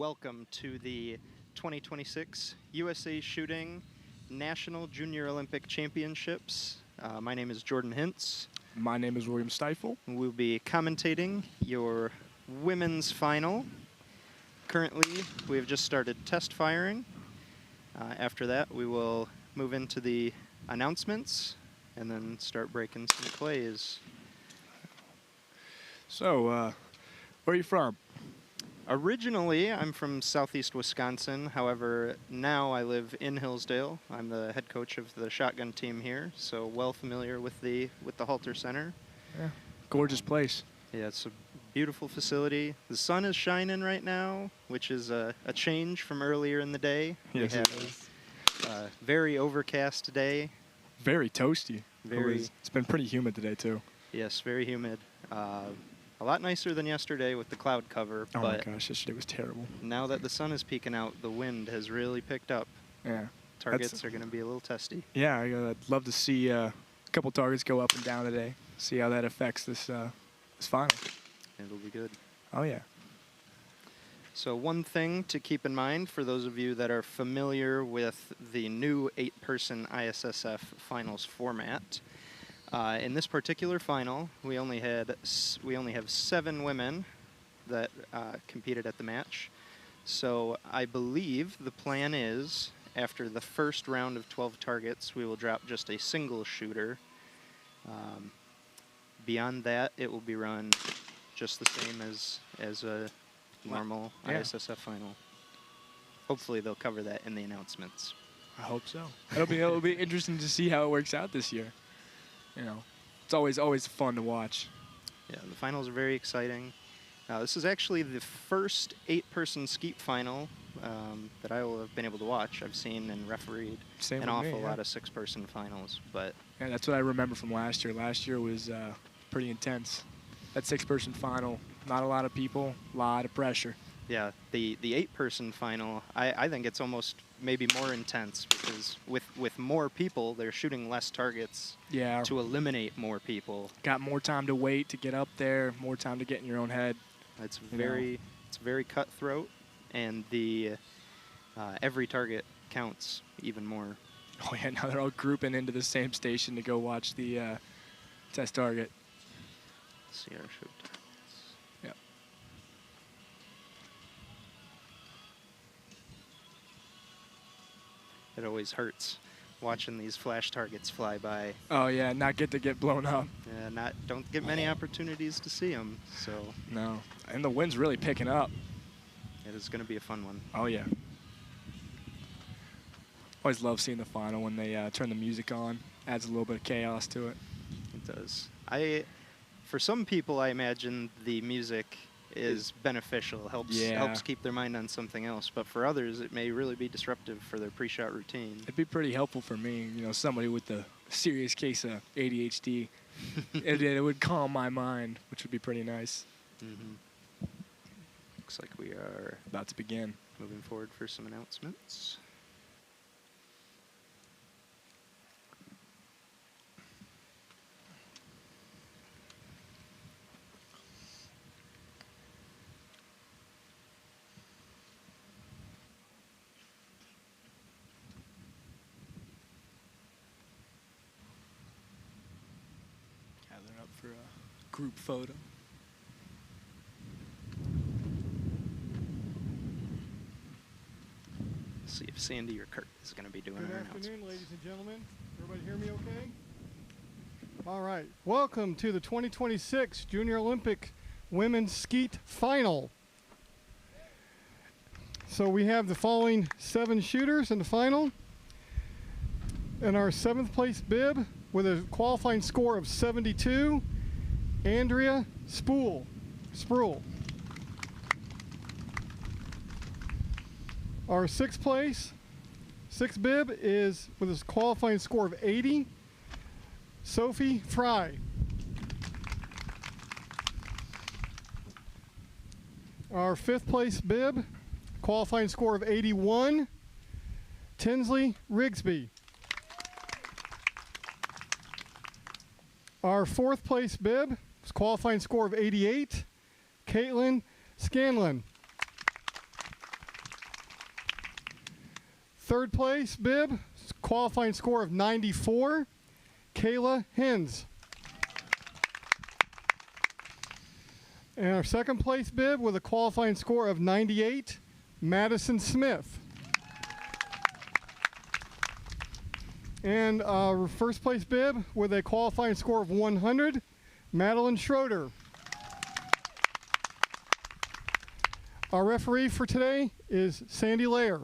welcome to the 2026 USA Shooting National Junior Olympic Championships. My name is Jordan Hintz. My name is William Stifel. We'll be commentating your women's final. Currently, we have just started test firing. After that, we will move into the announcements and then start breaking some clays. So, where are you from? Originally, I'm from southeast Wisconsin. However, now I live in Hillsdale. I'm the head coach of the shotgun team here, so well familiar with the Halter Center. Yeah, gorgeous place. Yeah, it's a beautiful facility. The sun is shining right now, which is a change from earlier in the day. Yes, we had a very overcast day. Very toasty. Very. It's been pretty humid today too. Yes, very humid. A lot nicer than yesterday with the cloud cover. Oh my but gosh, yesterday was terrible. now that the sun is peeking out, the wind has really picked up. Yeah. Targets are going to be a little testy. Yeah, I'd love to see a couple targets go up and down today. See how that affects this final. It'll be good. Oh yeah. So one thing to keep in mind for those of you that are familiar with the new 8-person ISSF finals format, in this particular final, we only have 7 women that competed at the match. So I believe the plan is, after the first round of 12 targets, we will drop just a single shooter. Beyond that, it will be run just the same as a normal ISSF final. Hopefully they'll cover that in the announcements. I hope so. It'll be interesting to see how it works out this year. You know, it's always fun to watch. Yeah, the finals are very exciting. This is actually the first 8-person Skeet final that I will have been able to watch. I've seen and refereed an awful lot of 6-person finals, but yeah, that's what I remember from last year. Last year was pretty intense. That 6-person final, not a lot of people, a lot of pressure. yeah, the 8-person final, I think it's almost maybe more intense because with more people, they're shooting less targets to eliminate more people. Got more time to wait to get up there, more time to get in your own head. It's very cutthroat, and the every target counts even more. Oh yeah, now they're all grouping into the same station to go watch the test target. Let's see our show targets. Yep. It always hurts watching these flash targets fly by. Oh yeah, not get blown up. Yeah, don't get many opportunities to see them. So no, and the wind's really picking up. it is going to be a fun one. Oh yeah. Always love seeing the final when they turn the music on. Adds a little bit of chaos to it. It does. For some people, I imagine the music is beneficial, helps keep their mind on something else. But for others, it may really be disruptive for their pre-shot routine. It'd be pretty helpful for me, you know, somebody with a serious case of ADHD. it would calm my mind, which would be pretty nice. Mm-hmm. Looks like we are About to begin. moving forward for some announcements. Gathering up for a group photo. See if Sandy or Kurt is going to be doing Good our afternoon, announcements. ladies and gentlemen. Everybody hear me okay? All right. Welcome to the 2026 Junior Olympic Women's Skeet Final. So we have the following 7 shooters in the final. In our 7th place bib with a qualifying score of 72, Andrea Sproul. Our 6th place, 6th bib is with a qualifying score of 80, Sophie Fry. Our 5th place bib, qualifying score of 81, Tinsley Rigsby. Our 4th place bib, qualifying score of 88, Caitlin Scanlon. Third place bib, qualifying score of 94, Kayla Hens. And our second place bib with a qualifying score of 98, Madison Smith. And our first place bib with a qualifying score of 100, Madeline Schroeder. Our referee for today is Sandy Layer.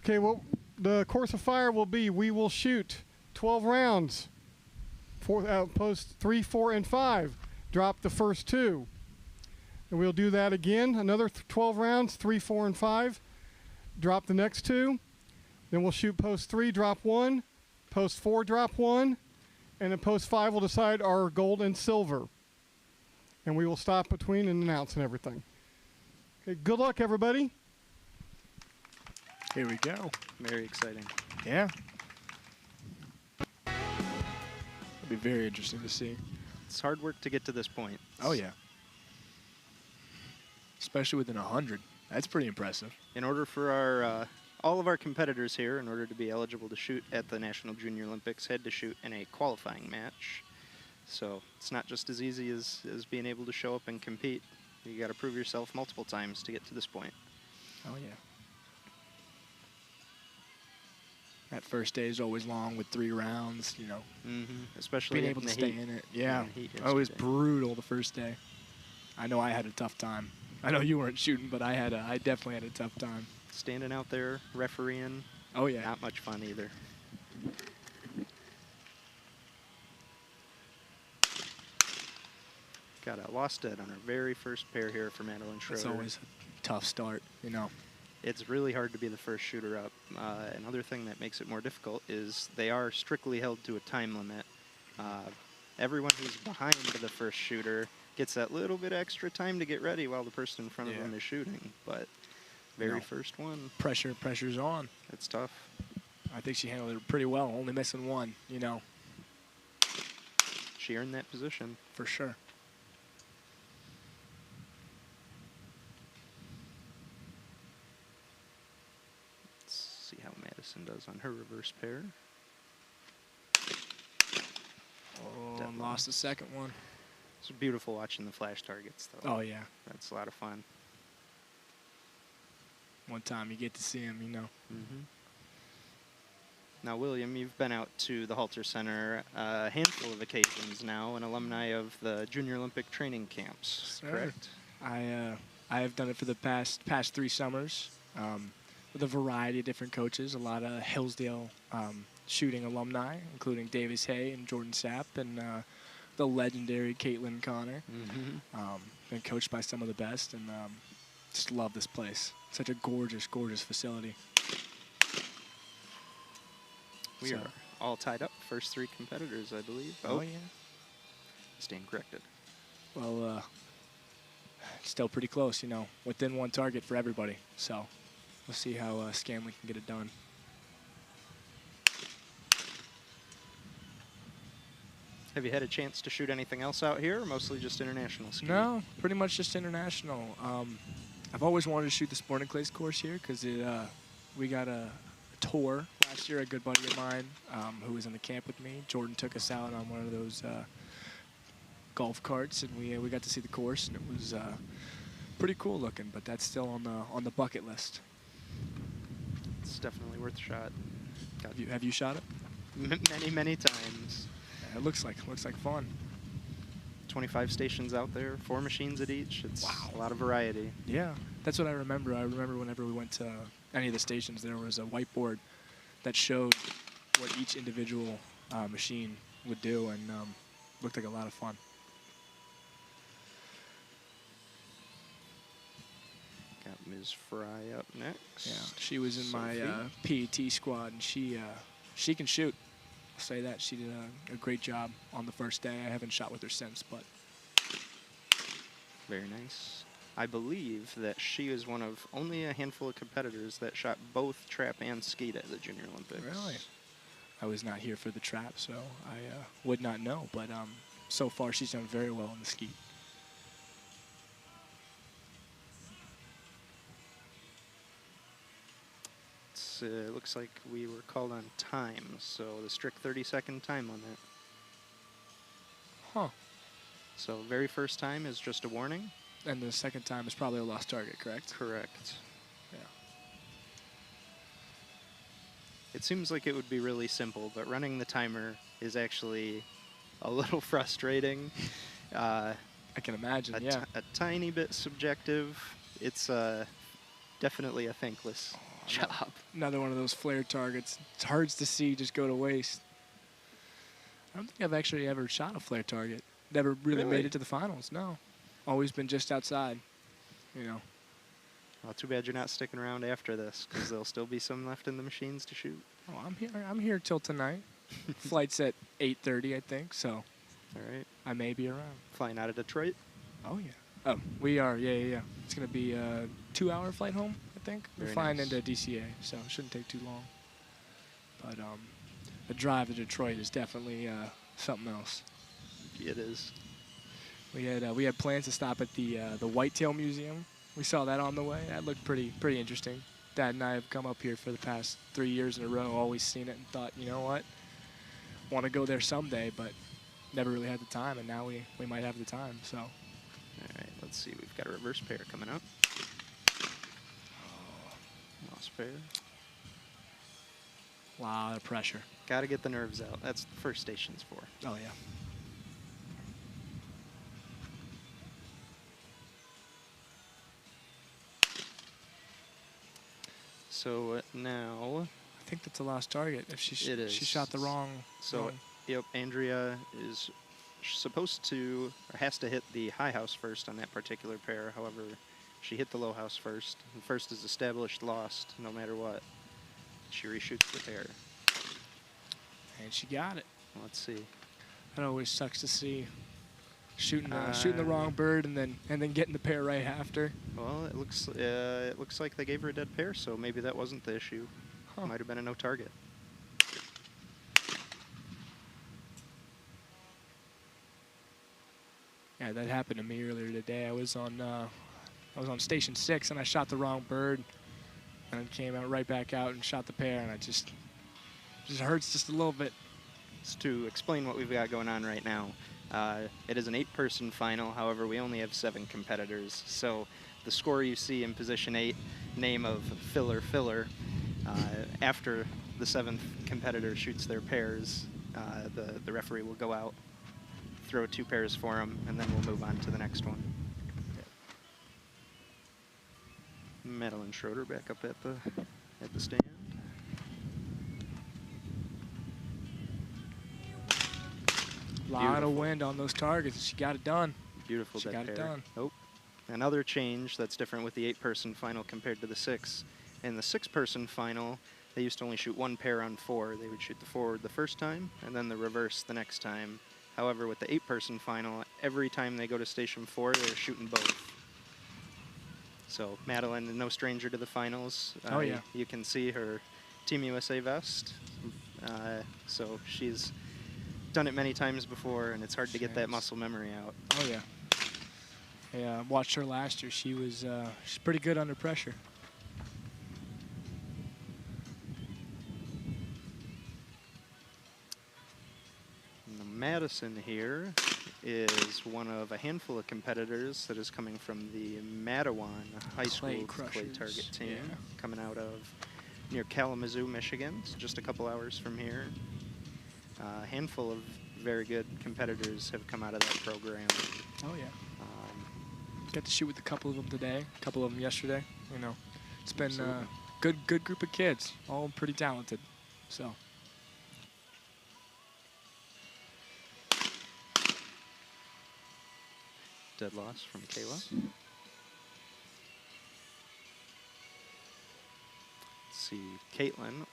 Okay, well, the course of fire will be, we will shoot 12 rounds, post 3, 4, and 5. Drop the first 2. And we'll do that again, another 12 rounds, 3, 4, and 5. Drop the next 2. Then we'll shoot post 3, drop 1. Post 4, drop 1. And then post 5 will decide our gold and silver. And we will stop between and announce and everything. Okay, good luck, everybody. Here we go. Very exciting. Yeah. It'll be very interesting to see. It's hard work to get to this point. Oh, yeah. Especially within 100. That's pretty impressive. In order for our all of our competitors here, in order to be eligible to shoot at the National Junior Olympics, had to shoot in a qualifying match. So it's not just as easy as being able to show up and compete. You got to prove yourself multiple times to get to this point. Oh, yeah. That first day is always long with 3 rounds, you know. Especially being able to stay in it. Yeah. It was brutal the first day. I know I had a tough time. I know you weren't shooting, but I definitely had a tough time. Standing out there, refereeing. Oh, yeah. Not much fun either. Lost it on our very first pair here for Madeline Schroeder. It's always a tough start, you know. It's really hard to be the first shooter up. Another thing that makes it more difficult is they are strictly held to a time limit. Everyone who's behind the first shooter gets that little bit extra time to get ready while the person in front of them is shooting. But very first one. Pressure's on. It's tough. I think she handled it pretty well, only missing 1, you know. She earned that position. For sure. See how Madison does on her reverse pair. Oh, and lost the second one. It's beautiful watching the flash targets, though. Oh, yeah. That's a lot of fun. One time you get to see him, you know. Now, William, you've been out to the Halter Center a handful of occasions now, an alumni of the Junior Olympic training camps, correct? I have done it for the past 3 summers. With a variety of different coaches, a lot of Hillsdale shooting alumni, including Davis Hay and Jordan Sapp and the legendary Caitlin Connor. Been coached by some of the best, and just love this place. Such a gorgeous, gorgeous facility. We are all tied up. First 3 competitors, I believe. Oh, yeah. Stand corrected. Well, still pretty close, you know, within 1 target for everybody. So we'll see how Scanlon can get it done. Have you had a chance to shoot anything else out here, or mostly just international skiing? No, pretty much just international. I've always wanted to shoot the Sporting Clays course here because we got a tour last year. A good buddy of mine who was in the camp with me, Jordan, took us out on one of those golf carts, and we got to see the course, and it was pretty cool looking. But that's still on the bucket list. It's definitely worth a shot. Have you shot it? Many times. Yeah, it looks like fun. 25 stations out there, 4 machines at each. It's a lot of variety. Yeah, that's what I remember. I remember whenever we went to any of the stations, there was a whiteboard that showed what each individual machine would do, and looked like a lot of fun. Got Ms. Fry up next. Yeah, she was in my PET squad, and she can shoot. I'll say that. She did a great job on the first day. I haven't shot with her since, but. Very nice. I believe that she is one of only a handful of competitors that shot both trap and skeet at the Junior Olympics. Really? I was not here for the trap, so I would not know. But so far, she's done very well in the skeet. it looks like we were called on time, so the strict 30-second time limit. Huh. So very first time is just a warning. And the second time is probably a lost target, correct? Correct. Yeah. It seems like it would be really simple, but running the timer is actually a little frustrating. I can imagine, yeah. A tiny bit subjective. It's definitely a thankless job. Another one of those flare targets. It's hard to see just go to waste. I don't think I've actually ever shot a flare target. Never really made it to the finals, no. Always been just outside, you know. Well, too bad you're not sticking around after this, because there'll still be some left in the machines to shoot. Oh, I'm here till tonight. Flight's at 8:30, I think, so All right. I may be around. Flying out of Detroit? Oh, yeah. Oh, we are, yeah. It's going to be a 2-hour flight home, I think. We're Very flying nice. into DCA, so it shouldn't take too long. But the drive to Detroit is definitely something else. It is. We had plans to stop at the Whitetail Museum. We saw that on the way. That looked pretty interesting. Dad and I have come up here for the past 3 years in a row, always seen it and thought, you know what, want to go there someday, but never really had the time, and now we might have the time. So, All right, let's see. We've got a reverse pair coming up. Lost pair. a lot of pressure. Got to get the nerves out. That's the first station's for. Oh yeah. So now, I think that's a lost target. If she It is. she shot the wrong. so wrong- yep, Andrea is supposed to, or has to hit the high house first on that particular pair. However, she hit the low house first. And first is established lost, no matter what. She reshoots the pair. and she got it. Let's see. That always sucks to see. Shooting the wrong bird and then getting the pair right after. Well, it looks like they gave her a dead pair, so maybe that wasn't the issue. Huh. Might have been a no target. Yeah, that happened to me earlier today. I was on station 6 and I shot the wrong bird, and I came out right back out and shot the pair, and it just hurts just a little bit. So to explain what we've got going on right now, it is an 8-person final. However, we only have 7 competitors. So the score you see in position 8, name of Filler, after the 7th competitor shoots their pairs, the referee will go out, throw 2 pairs for them, and then we'll move on to the next one. Madeline Schroeder back up at the stand. A lot of Beautiful. wind on those targets, and she got it done. Beautiful She dead got it pair. done. Oh, another change that's different with the 8-person final compared to the 6. In the 6-person final, they used to only shoot 1 pair on 4. They would shoot the forward the first time, and then the reverse the next time. However, with the 8-person final, every time they go to station 4, they're shooting both. So Madeline, no stranger to the finals. Oh, yeah. You can see her Team USA vest. So she's done it many times before, and it's hard to get that Yes. muscle memory out. Oh yeah. Yeah, I watched her last year. She's pretty good under pressure. And the Madison here is one of a handful of competitors that is coming from the Mattawan High School clay Crushers. target team, Yeah. coming out of near Kalamazoo, Michigan. It's just a couple hours from here. A handful of very good competitors have come out of that program. Oh yeah. Um, Got to shoot with a couple of them today, a couple of them yesterday. You know, it's been Absolutely. good group of kids, all pretty talented. So. dead loss from Kayla. Let's see, Caitlin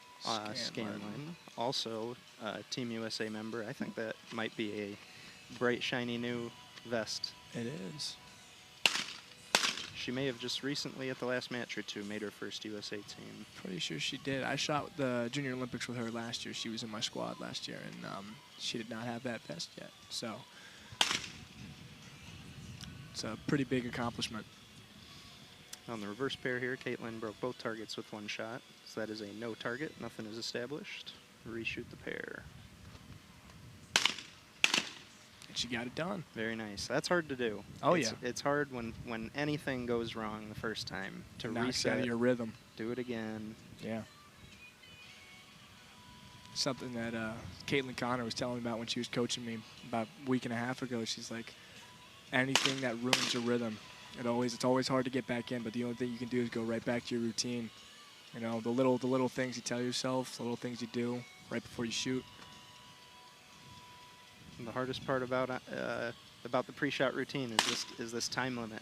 Scanlon, also a Team USA member. I think that might be a bright, shiny new vest. It is. She may have just recently, at the last match or two, made her first USA team. Pretty sure she did. I shot the Junior Olympics with her last year. She was in my squad last year, and she did not have that vest yet. So it's a pretty big accomplishment. On the reverse pair here, Caitlin broke both targets with 1 shot. So that is a no target. Nothing is established. Reshoot the pair. And she got it done. Very nice. That's hard to do. Oh, it's, yeah. It's hard when anything goes wrong the first time to Knocks you out reset. of your rhythm. Do it again. Yeah. Something that Caitlin Connor was telling me about when she was coaching me about a week and a half ago. She's like, anything that ruins your rhythm, it's always hard to get back in, but the only thing you can do is go right back to your routine. You know, the little things you tell yourself, the little things you do right before you shoot. And the hardest part about the pre-shot routine is this time limit.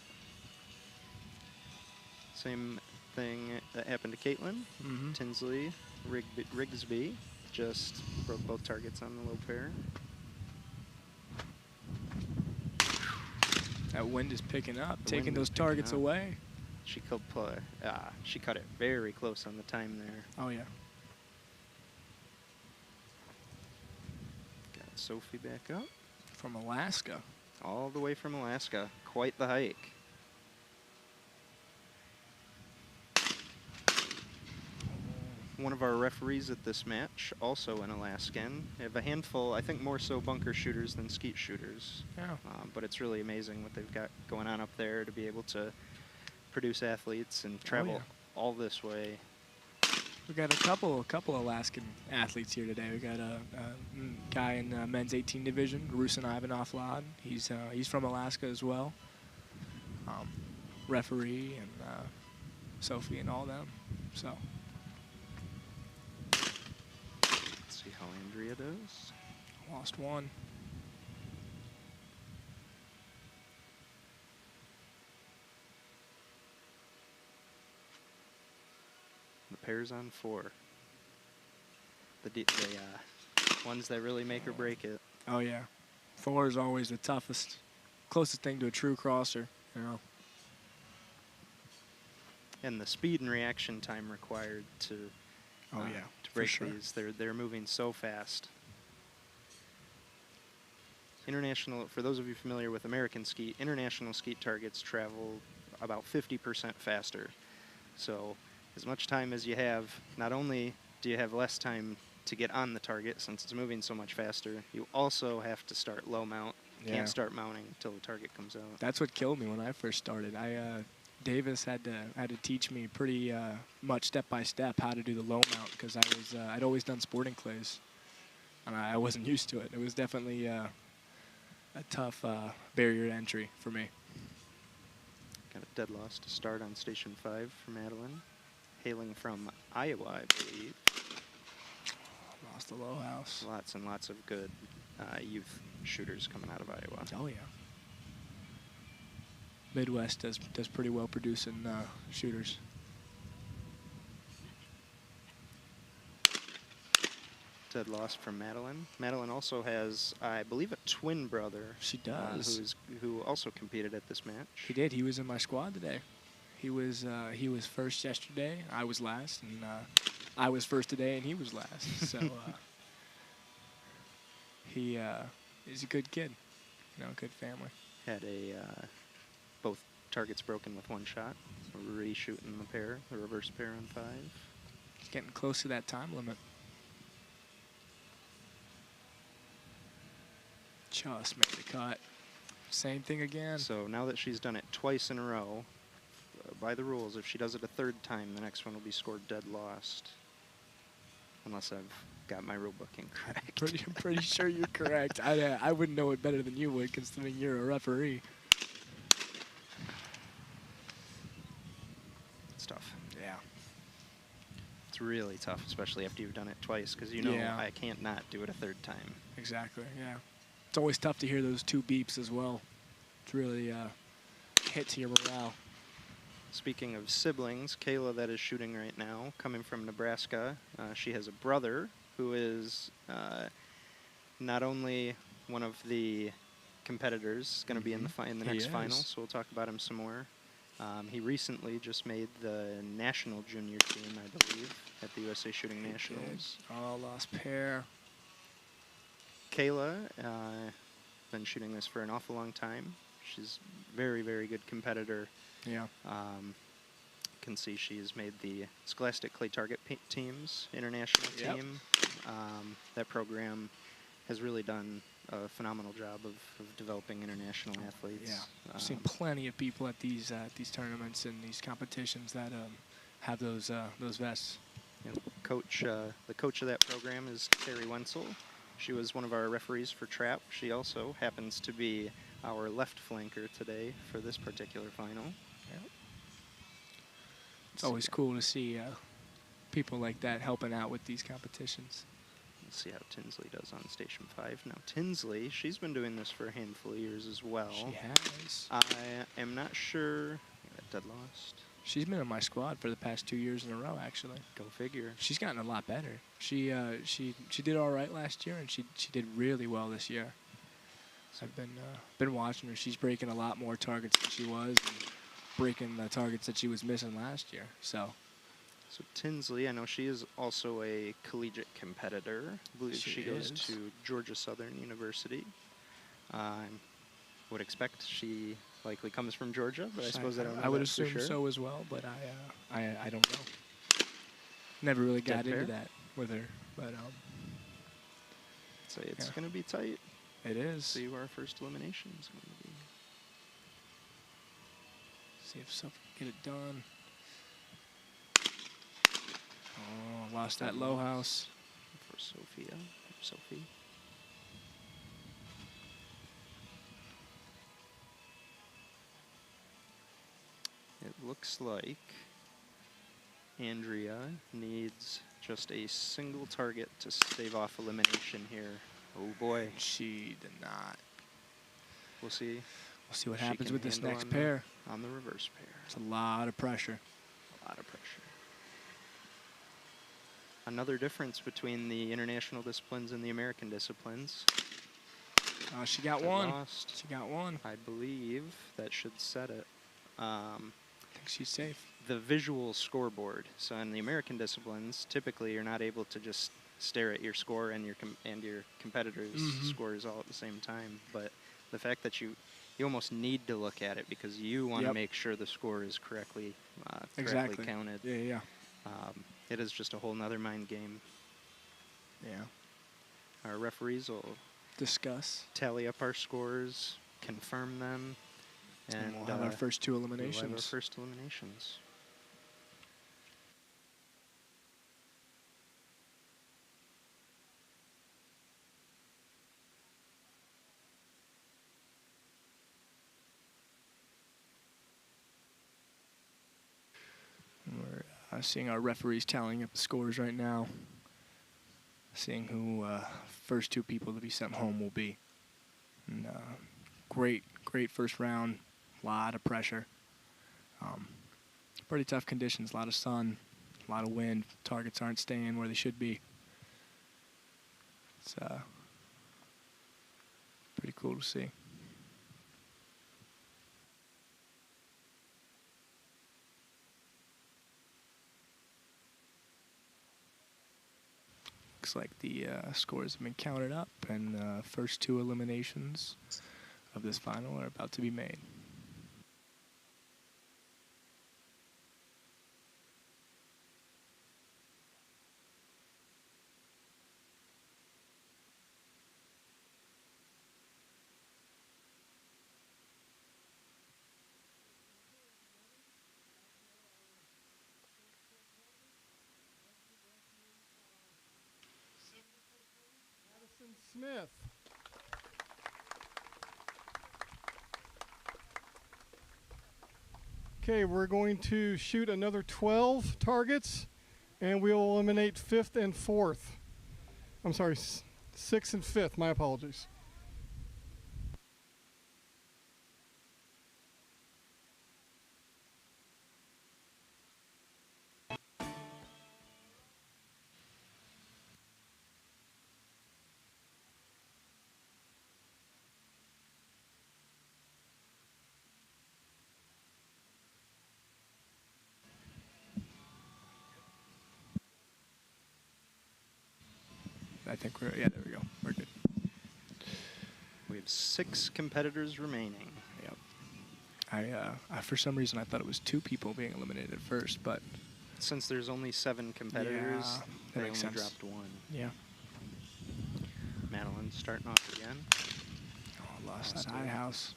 Same thing that happened to Caitlin. Mm-hmm. Tinsley, Rigsby just broke both targets on the low pair. That wind is picking up, taking those targets away. She cut it very close on the time there. Oh, yeah. Got Sophie back up. From Alaska. All the way from Alaska. Quite the hike. One of our referees at this match, also an Alaskan. They have a handful, I think more so bunker shooters than skeet shooters. Yeah. But it's really amazing what they've got going on up there to be able to produce athletes and travel all this way. We got a couple Alaskan athletes here today. We got a guy in the men's 18 division, Rusin Ivanov Lad. He's from Alaska as well. Referee and Sophie and all them. So. Let's see how Andrea does. Lost one. The pair's on 4. The ones that really make or break it. Oh, yeah. 4 is always the toughest. Closest thing to a true crosser, you know. And the speed and reaction time required to to break these. They're moving so fast. International, for those of you familiar with American skeet, international skeet targets travel about 50% faster. So as much time as you have, not only do you have less time to get on the target since it's moving so much faster, you also have to start low mount. You can't start mounting until the target comes out. That's what killed me when I first started. Davis had to teach me pretty much step by step how to do the low mount because I'd always done sporting clays and I wasn't used to it. It was definitely a tough barrier to entry for me. Got a dead loss to start on station 5 for Madeline, hailing from Iowa, I believe. Lost the low house. Lots and lots of good youth shooters coming out of Iowa. Oh yeah. Midwest does pretty well producing shooters. Dead loss from Madeline. Madeline also has, I believe, a twin brother. She does. Who also competed at this match. He did. He was in my squad today. He was first yesterday. I was last, and I was first today, and he was last. So he is a good kid. You know, good family. Had both targets broken with one shot. So reshooting the pair, the reverse pair on 5. He's getting close to that time limit. Just made the cut. Same thing again. So now that she's done it twice in a row, by the rules, if she does it a third time, the next one will be scored dead lost. Unless I've got my rule book incorrect. Pretty sure you're correct. I wouldn't know it better than you would, considering you're a referee. It's tough. Yeah. It's really tough, especially after you've done it twice, because you know I can't not do it a third time. Exactly, yeah. It's always tough to hear those 2 beeps as well. It's really hit to your morale. Speaking of siblings, Kayla, that is shooting right now, coming from Nebraska. She has a brother who is not only one of the competitors, going to be in the next final, so we'll talk about him some more. He recently just made the national junior team, I believe, at the USA Shooting Nationals. Oh, lost pair. Kayla, been shooting this for an awful long time. She's very, very good competitor. Yeah. can see she's made the Scholastic Clay Target Team's international Yep. team. That program has really done a phenomenal job of developing international athletes. Yeah, I've seen plenty of people at these tournaments and these competitions that have those vests. You know, the coach of that program is Terry Wenzel. She was one of our referees for trap. She also happens to be our left flanker today for this particular final. Yep. It's always cool to see people like that helping out with these competitions. Let's see how Tinsley does on Station 5. Now, Tinsley, she's been doing this for a handful of years as well. She has. I am not sure. Dead lost. She's been in my squad for the past 2 years in a row, actually. Go figure. She's gotten a lot better. She did all right last year, and she did really well this year. I've been watching her. She's breaking a lot more targets than she was, and breaking the targets that she was missing last year. So Tinsley, I know she is also a collegiate competitor. I believe she goes to Georgia Southern University. I would expect she likely comes from Georgia, but I suppose I don't know. I would that for assume sure. so as well, but I don't know. Never really got Fair? into that with her, but So it's going to be tight. it is. See who our first elimination is going to be. See if something can get it done. Oh, lost that low house. For Sophie. It looks like Andrea needs just a single target to stave off elimination here. Oh boy. She did not. We'll see. We'll see what She happens can with this handle next on pair. On the reverse pair. It's a lot of pressure. A lot of pressure. Another difference between the international disciplines and the American disciplines. She got I one. lost. She got one. I believe that should set it. I think she's safe. The visual scoreboard. So in the American disciplines, typically you're not able to just stare at your score and your competitors' scores all at the same time. But the fact that you almost need to look at it because you want to make sure the score is correctly counted. Yeah. It is just a whole nother mind game. Yeah. Our referees will Discuss. tally up our scores, confirm them, and we'll have our first two we'll have our eliminations. first eliminations. We're seeing our referees tallying up the scores right now. Seeing who first two people to be sent home will be. And, great first round. A lot of pressure. Pretty tough conditions. A lot of sun, a lot of wind. Targets aren't staying where they should be. It's pretty cool to see. Looks like the scores have been counted up, and the first two eliminations of this final are about to be made. Smith. Okay, we're going to shoot another 12 targets, and we'll eliminate fifth and fourth. I'm sorry, sixth and fifth. My apologies. I think there we go. We're good. We have 6 competitors remaining. Yep. For some reason, I thought it was 2 people being eliminated at first, but Since there's only 7 competitors, Yeah, that they makes only sense. dropped 1. yeah. Madeline's starting off again. Oh, I lost Lost that it. high house.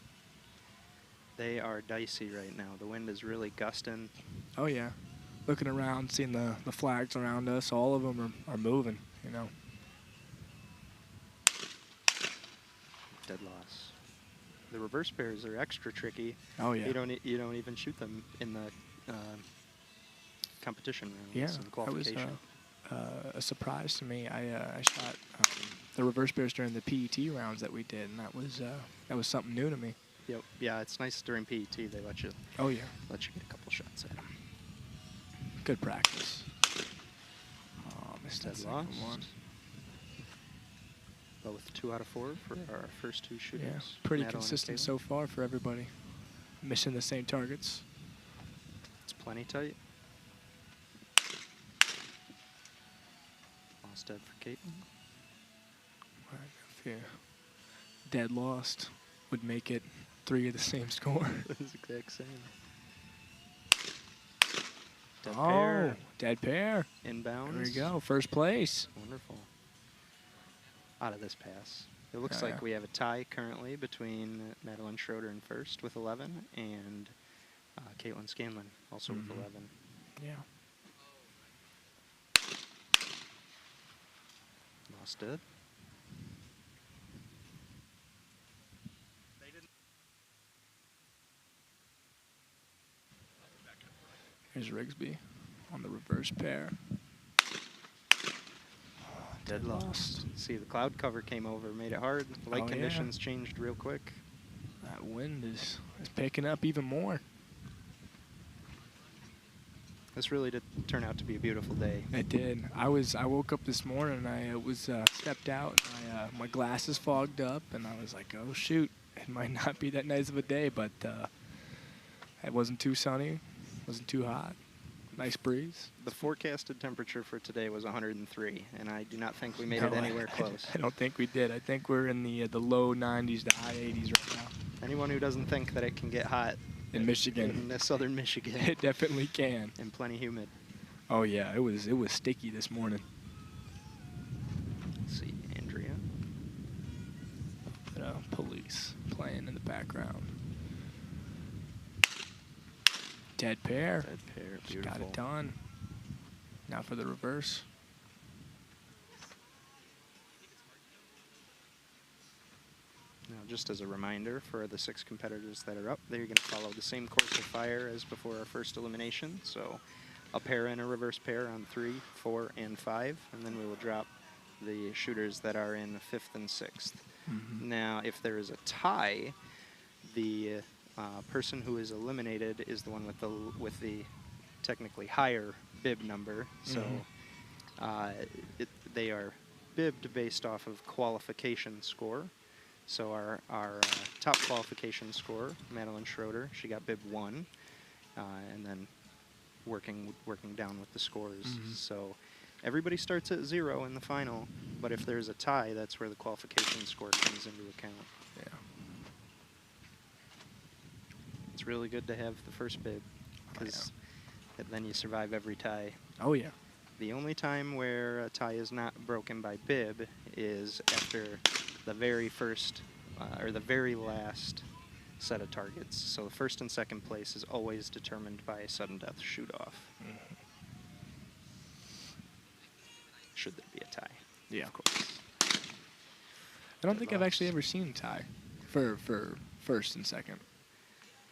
They are dicey right now. The wind is really gusting. Oh, yeah. Looking around, seeing the flags around us, all of them are moving, you know. Dead loss. The reverse pairs are extra tricky. Oh, yeah. You don't even shoot them in the competition rounds Yeah, and that was qualification. a surprise to me. I shot the reverse pairs during the PET rounds that we did, and that was something new to me. Yep. Yeah, it's nice during PET. They let you Oh, yeah. get a couple shots at them. Good practice. Oh, missed that Dead second lost. one. Both 2 out of 4 for our first 2 shooters. Yeah, pretty Madeline and consistent Caitlin. so far for everybody. Missing the same targets. It's plenty tight. Lost dead for Caitlin. If you dead lost would make it 3 of the same score. That's the exact same. Dead Oh, pair. dead pair. Inbounds. There we go. First place. Wonderful. Out of this pass. It looks Oh, like yeah. we have a tie currently between Madeline Schroeder in first with 11 and Caitlin Scanlon also with 11. Yeah. Lost dead. Here's Rigsby on the reverse pair. Dead lost. See, the cloud cover came over, made it hard. Light Oh, yeah. conditions changed real quick. That wind is picking up even more. This really did turn out to be a beautiful day. It did. I woke up this morning and I was stepped out. And my glasses fogged up, and I was like, oh shoot, it might not be that nice of a day, but it wasn't too sunny, wasn't too hot. Nice breeze. The forecasted temperature for today was 103, and I do not think we made No, it anywhere close. I don't think we did. I think we're in the low 90s to high 80s right now. Anyone who doesn't think that it can get hot In Michigan. in southern Michigan It definitely can. and plenty humid. Oh yeah, it was sticky this morning. Let's see, Andrea. Police playing in the background. Dead pair. Dead pair, She beautiful. got it done. Now for the reverse. Now, just as a reminder for the 6 competitors that are up, they're going to follow the same course of fire as before our first elimination. So a pair and a reverse pair on 3, 4, and 5, and then we will drop the shooters that are in 5th and 6th. Now, if there is a tie, the person who is eliminated is the one with the technically higher bib number. So they are bibbed based off of qualification score. So our top qualification score, Madeline Schroeder, she got bib 1, and then working down with the scores. So everybody starts at 0 in the final, but if there's a tie, that's where the qualification score comes into account. Yeah. It's really good to have the first bib, because then you survive every tie. Oh yeah. The only time where a tie is not broken by bib is after the very first or the very last set of targets. So the first and second place is always determined by a sudden death shoot-off. Should there be a tie? Yeah. Of course. I don't think I've actually ever seen a tie for first and second.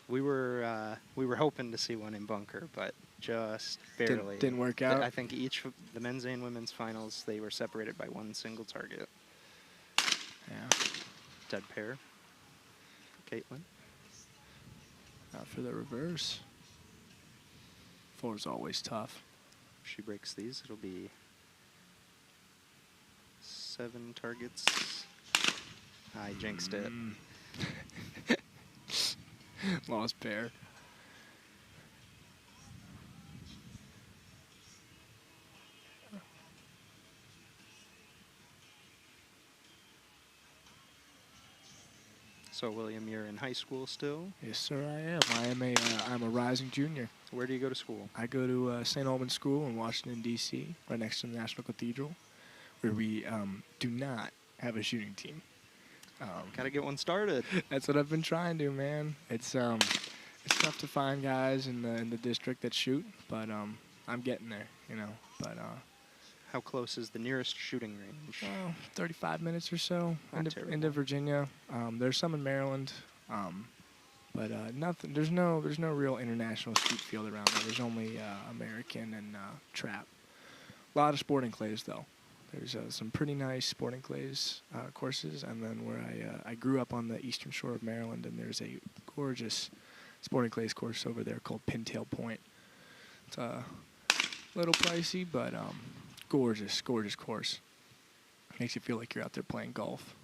We were hoping to see one in bunker, but just barely. Didn't work out. I think each of the men's and women's finals, they were separated by one single target. Yeah. Dead pair. Caitlin. Now for the reverse. 4 is always tough. If she breaks these, it'll be 7 targets. I jinxed it. Lost pair. So, William, you're in high school still. Yes, sir, I am. I'm a rising junior. Where do you go to school? I go to St. Albans School in Washington, D.C., right next to the National Cathedral, where we do not have a shooting team. Gotta get one started. That's what I've been trying to, man. It's tough to find guys in the district that shoot, but I'm getting there, you know. But How close is the nearest shooting range? 35 minutes or so Not into terrible. Virginia. There's some in Maryland, but nothing. There's no real international skeet field around there. There's only American and trap. A lot of sporting clays though. There's some pretty nice sporting clays courses, and then where I grew up on the eastern shore of Maryland, and there's a gorgeous sporting clays course over there called Pintail Point. It's a little pricey, but gorgeous course. Makes you feel like you're out there playing golf.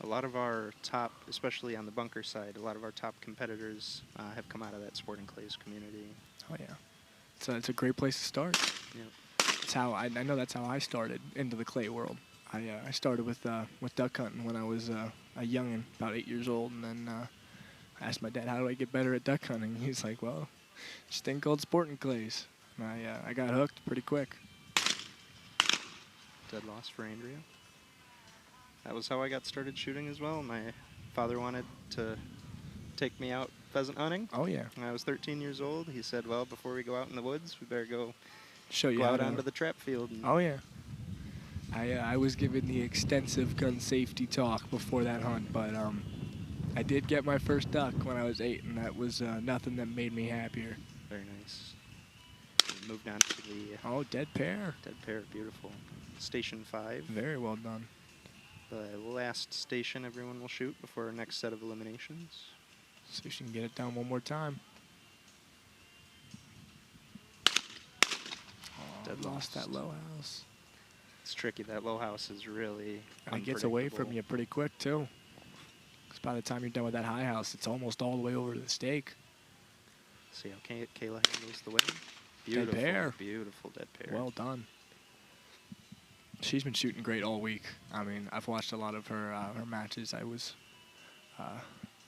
A lot of our top, especially on the bunker side, a lot of our top competitors have come out of that sporting clays community. Oh yeah, it's a great place to start. Yep. It's how I know that's how I started into the clay world. I started with duck hunting when I was a youngin', about 8 years old, and then I asked my dad, how do I get better at duck hunting? He's like, well, this thing called sporting clays. And I got hooked pretty quick. Dead loss for Andrea. That was how I got started shooting as well. My father wanted to take me out pheasant hunting. Oh yeah. When I was 13 years old, he said, well, before we go out in the woods, we better go Show you go how out to- onto the trap field. And Oh yeah. I was given the extensive gun safety talk before that hunt, but I did get my first duck when I was 8, and that was nothing that made me happier. Very nice. We moved on to the Oh, dead pair. dead pair. Beautiful. Station 5. Very well done. The last station everyone will shoot before our next set of eliminations. See if she can get it down one more time. Oh, Dead lost that lost. low house. It's tricky. That low house is really And it gets away from unpredictable. you pretty quick, too. Because by the time you're done with that high house, it's almost all the way over to the stake. See how Kayla handles the wave. Beautiful, pair. beautiful dead pair. Well done. She's been shooting great all week. I mean, I've watched a lot of her matches. I was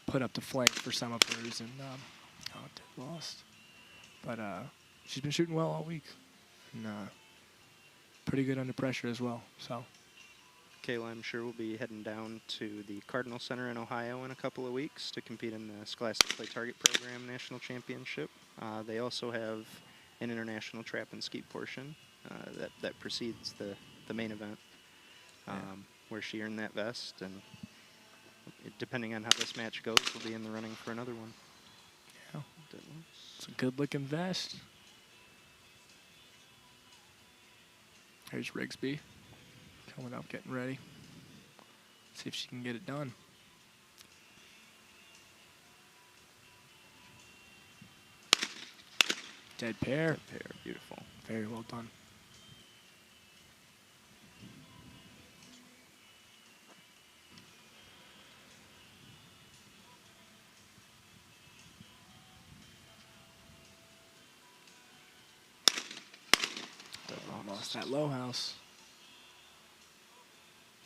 put up to flank for some of hers, and dead lost. But she's been shooting well all week, and pretty good under pressure as well. So Kayla, I'm sure, will be heading down to the Cardinal Center in Ohio in a couple of weeks to compete in the Scholastic Play Target Program National Championship. They also have an international trap and skeet portion that precedes the main event, where she earned that vest, and depending on how this match goes, we'll be in the running for another one. yeah, it's a good-looking vest. Here's Rigsby coming up, getting ready. See if she can get it done. Dead pair. Dead pair, beautiful. Very well done. Lost that low house.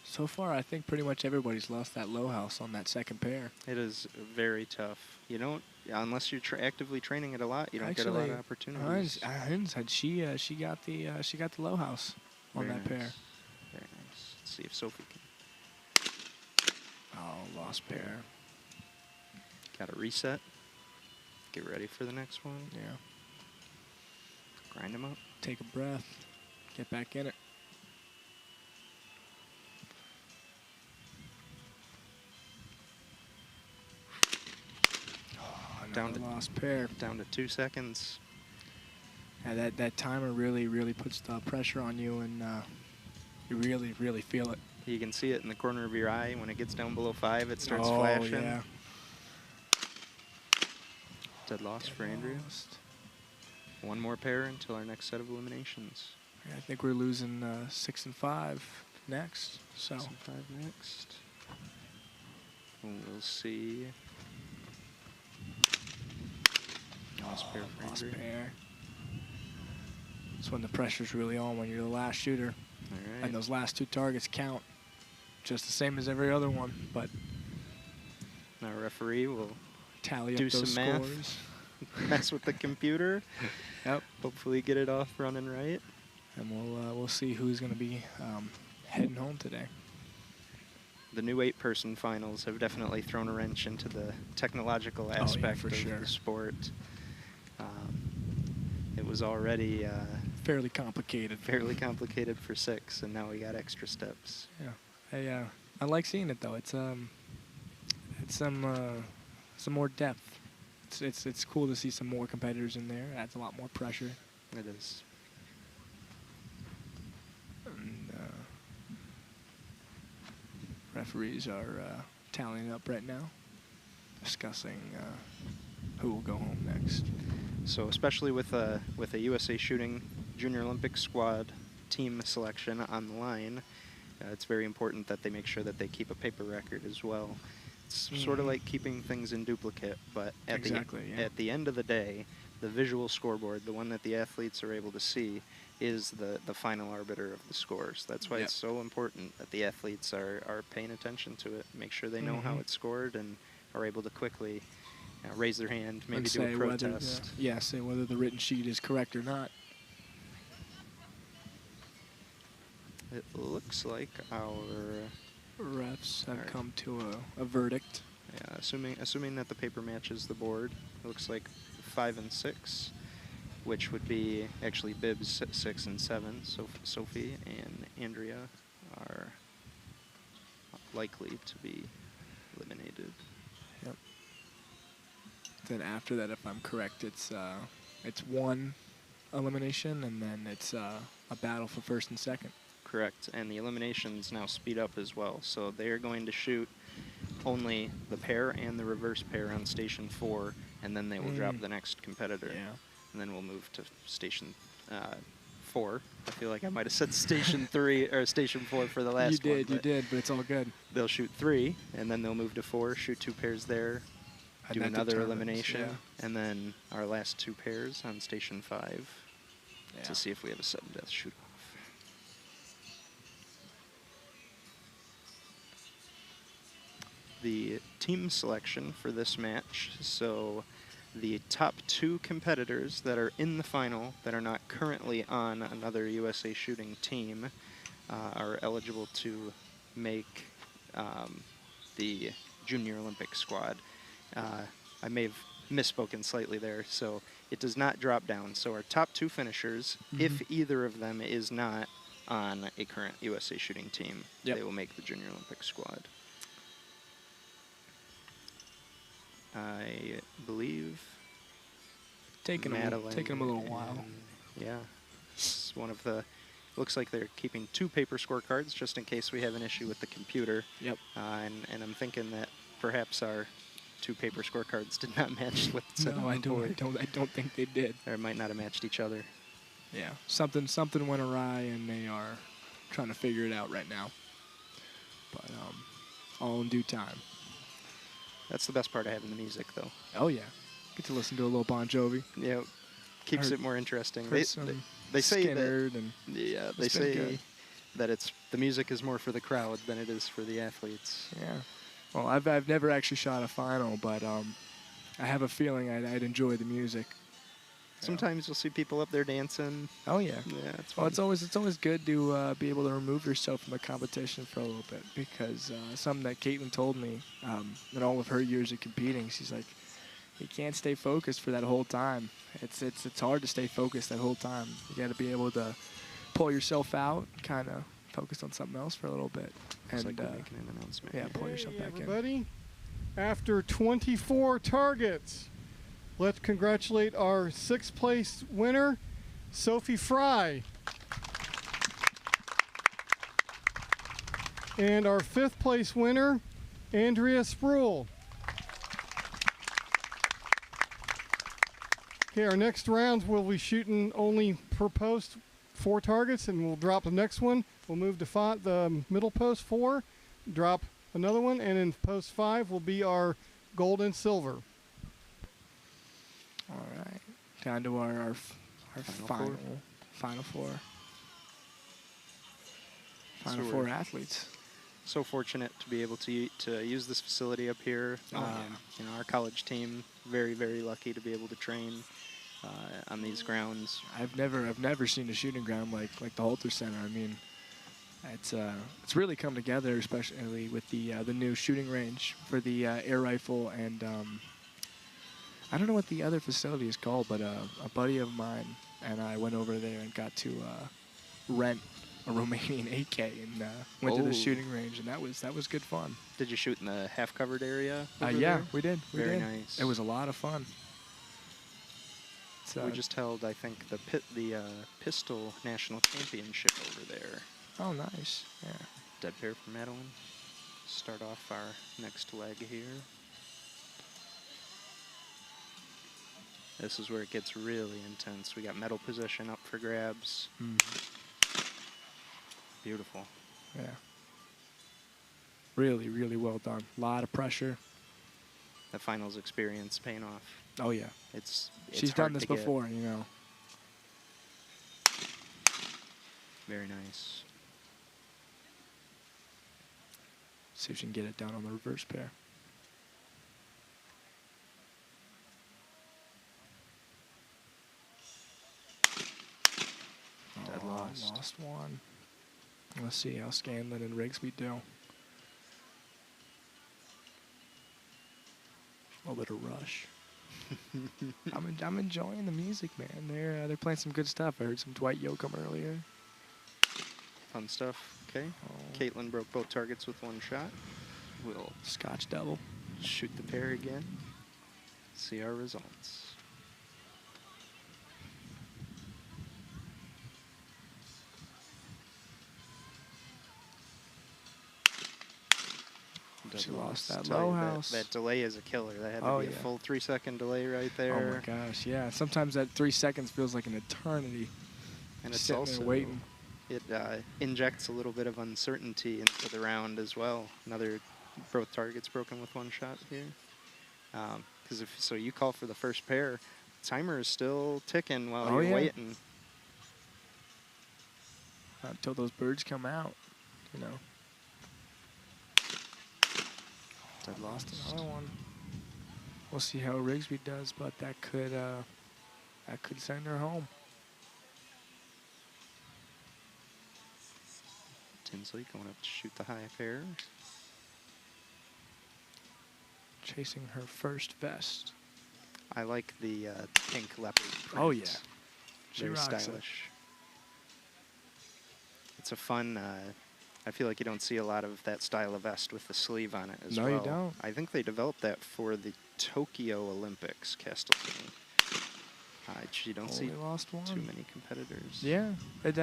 So far, I think pretty much everybody's lost that low house on that second pair. It is very tough. You don't, unless you're actively training it a lot, you don't get a lot of opportunities. Hines said she got the low house on Very that pair. nice. Very nice. Let's see if Sophie can. Oh, lost pair. Got to reset. Get ready for the next one. Yeah. Grind them up. Take a breath. Get back in it. Oh, Down another to- lost pair. Down to 2 seconds. Yeah, that timer really puts the pressure on you, and you really feel it. You can see it in the corner of your eye. When it gets down below 5, it starts oh, flashing. Yeah. Dead loss for Andrea. Lost. One more pair until our next set of eliminations. Yeah, I think we're losing 6 and 5 next. So 6 and 5 next. And we'll see. Lost pair for lost Andrea. pair. That's when the pressure's really on, when you're the last shooter. All right. And those last 2 targets count just the same as every other one, but Our referee will Tally do up those some math. scores. mess with the computer. Yep. Hopefully get it off running right. And we'll see who's going to be heading home today. The new 8-person finals have definitely thrown a wrench into the technological yeah, aspect for of sure. the sport. It was already fairly complicated. fairly complicated for 6, and now we got extra steps. Yeah, I like seeing it though. It's some more depth. It's cool to see some more competitors in there. It adds a lot more pressure. It is. And referees are tallying up right now, discussing who will go home next. So especially with a USA Shooting Junior Olympic squad team selection on the line, it's very important that they make sure that they keep a paper record as well. It's sort of like keeping things in duplicate, but at the end of the day, the visual scoreboard, the one that the athletes are able to see, is the final arbiter of the scores. That's why it's so important that the athletes are paying attention to it, make sure they know how it's scored, and are able to quickly raise their hand, maybe do a protest. Say whether the written sheet is correct or not. It looks like our refs have come to a verdict. Yeah, assuming that the paper matches the board, it looks like 5 and 6, which would be actually Bibbs 6 and 7. So Sophie and Andrea are likely to be eliminated. Yep. Then after that, if I'm correct, it's one elimination, and then it's a battle for first and second. Correct, and the eliminations now speed up as well. So they are going to shoot only the pair and the reverse pair on station 4, and then they will drop the next competitor. Yeah. And then we'll move to station 4. I feel like I might have said station 3 or station 4 for the last one. You did, but it's all good. They'll shoot 3, and then they'll move to 4, shoot 2 pairs there, do another elimination, and then our last 2 pairs on station 5 to see if we have a sudden death shoot-off. The team selection for this match, so the top 2 competitors that are in the final that are not currently on another USA Shooting team are eligible to make the Junior Olympic squad. I may have misspoken slightly there, so it does not drop down. So our top 2 finishers, if either of them is not on a current USA Shooting team, they will make the Junior Olympic squad. I believe taking them a little while. Yeah, it's one of the. Looks like they're keeping 2 paper scorecards just in case we have an issue with the computer. Yep. And I'm thinking that perhaps our 2 paper scorecards did not match what's on the board. I don't think they did. Or it might not have matched each other. Yeah, something went awry, and they are trying to figure it out right now. But all in due time. That's the best part of having the music, though. Oh, yeah. Get to listen to a little Bon Jovi. Yeah, keeps it more interesting. They say that, they say that the music is more for the crowd than it is for the athletes. Yeah. Well, I've never actually shot a final, but I have a feeling I'd enjoy the music. Sometimes you'll see people up there dancing. Oh yeah. Yeah, it's fun. Well, it's always good to be able to remove yourself from a competition for a little bit, because something that Caitlin told me in all of her years of competing, she's like, you can't stay focused for that whole time. It's hard to stay focused that whole time. You got to be able to pull yourself out, kind of focus on something else for a little bit, and like we're making an announcement. Yeah, pull yourself back in. After 24 targets, let's congratulate our 6th place winner, Sophie Fry. And our 5th place winner, Andrea Spruill. Okay, our next rounds we'll be shooting only per post 4 targets, and we'll drop the next one. We'll move to the middle post 4, drop another one, and in post 5 will be our gold and silver. All right, down to our final 4. Final 4 athletes. so fortunate to be able to use this facility up here. Oh, yeah. You know, our college team, very, very lucky to be able to train on these grounds. I've never seen a shooting ground like the Holter Center. I mean, it's really come together, especially with the new shooting range for the air rifle, and I don't know what the other facility is called, but a buddy of mine and I went over there and got to rent a Romanian AK and went to the shooting range, and that was good fun. Did you shoot in the half-covered area? Yeah, there? we did. Very nice. It was a lot of fun. We just held, I think, the pistol national championship over there. Oh, nice. Yeah. Dead pair for Madeline. Start off our next leg here. This is where it gets really intense. We got medal position up for grabs. Beautiful. Yeah. Really, really well done. A lot of pressure. The finals experience paying off. Oh, yeah. It's She's hard done this to get. before, you know. Very nice. See if she can get it down on the reverse pair. Dead lost. Lost one. Let's see how Scanlon and Rigsby do. A little bit of rush. I'm enjoying the music, man. They're playing some good stuff. I heard some Dwight Yoakam earlier. Fun stuff. Okay. Oh. Caitlin broke both targets with one shot. We'll Scotch double. shoot the pair again. See our results. She lost that Tell low you house. That delay is a killer. That had to Oh, be a yeah. full 3-second delay right there. Oh my gosh, yeah. Sometimes that 3 seconds feels like an eternity. And it's Sitting there also waiting. It injects a little bit of uncertainty into the round as well. Another both targets broken with one shot here. Because so you call for the first pair, timer is still ticking while you're waiting. Until those birds come out, you know. Dead Lost lost. another one. We'll see how Rigsby does, but that could send her home. Tinsley going up to shoot the high pair. Chasing her first vest. I like the pink leopard print. Oh, yeah. She Very rocks it. stylish. It's a fun, I feel like you don't see a lot of that style of vest with the sleeve on it as No, well. you don't. I think they developed that for the Tokyo Olympics, Castellini. You don't see Only lost one. too many competitors. Yeah, it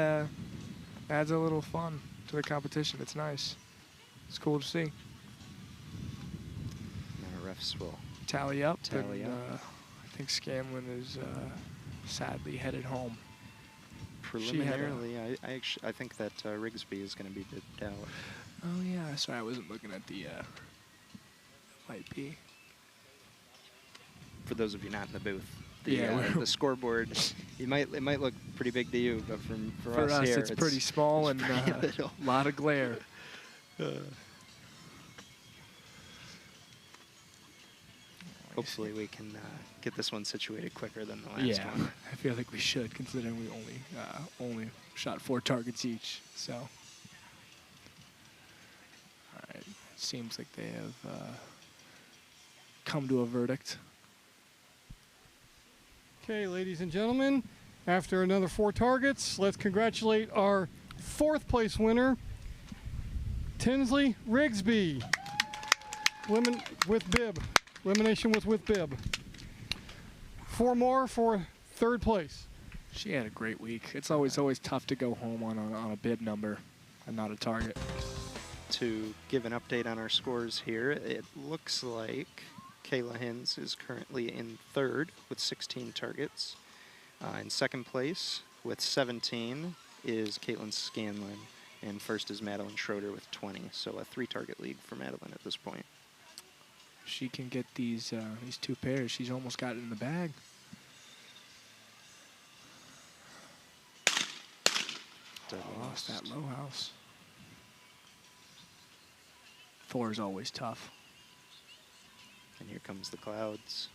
adds a little fun to the competition. It's nice. It's cool to see. Now refs will Tally up. Tally and, up. I think Scanlon is sadly headed home. preliminarily. I think that Rigsby is going to be bidded out. Oh yeah, sorry, I wasn't looking at the. Might be. For those of you not in the booth, the scoreboard, it might look pretty big to you, but for us here, it's pretty small and pretty a lot of glare. Hopefully we can get this one situated quicker than the last Yeah, one. I feel like we should, considering we only shot 4 targets each. So, all right, seems like they have come to a verdict. Okay, ladies and gentlemen, after another 4 targets, let's congratulate our 4th place winner, Tinsley Rigsby. With bib. Elimination was with bib. 4 more for 3rd place. She had a great week. It's always tough to go home on a bib number and not a target. To give an update on our scores here, it looks like Kayla Hins is currently in 3rd with 16 targets. In 2nd place with 17 is Caitlin Scanlon, and 1st is Madeline Schroeder with 20. So a 3-target lead for Madeline at this point. She can get these 2 pairs. She's almost got it in the bag. Dead Lost that low house. 4 is always tough. And here comes the clouds.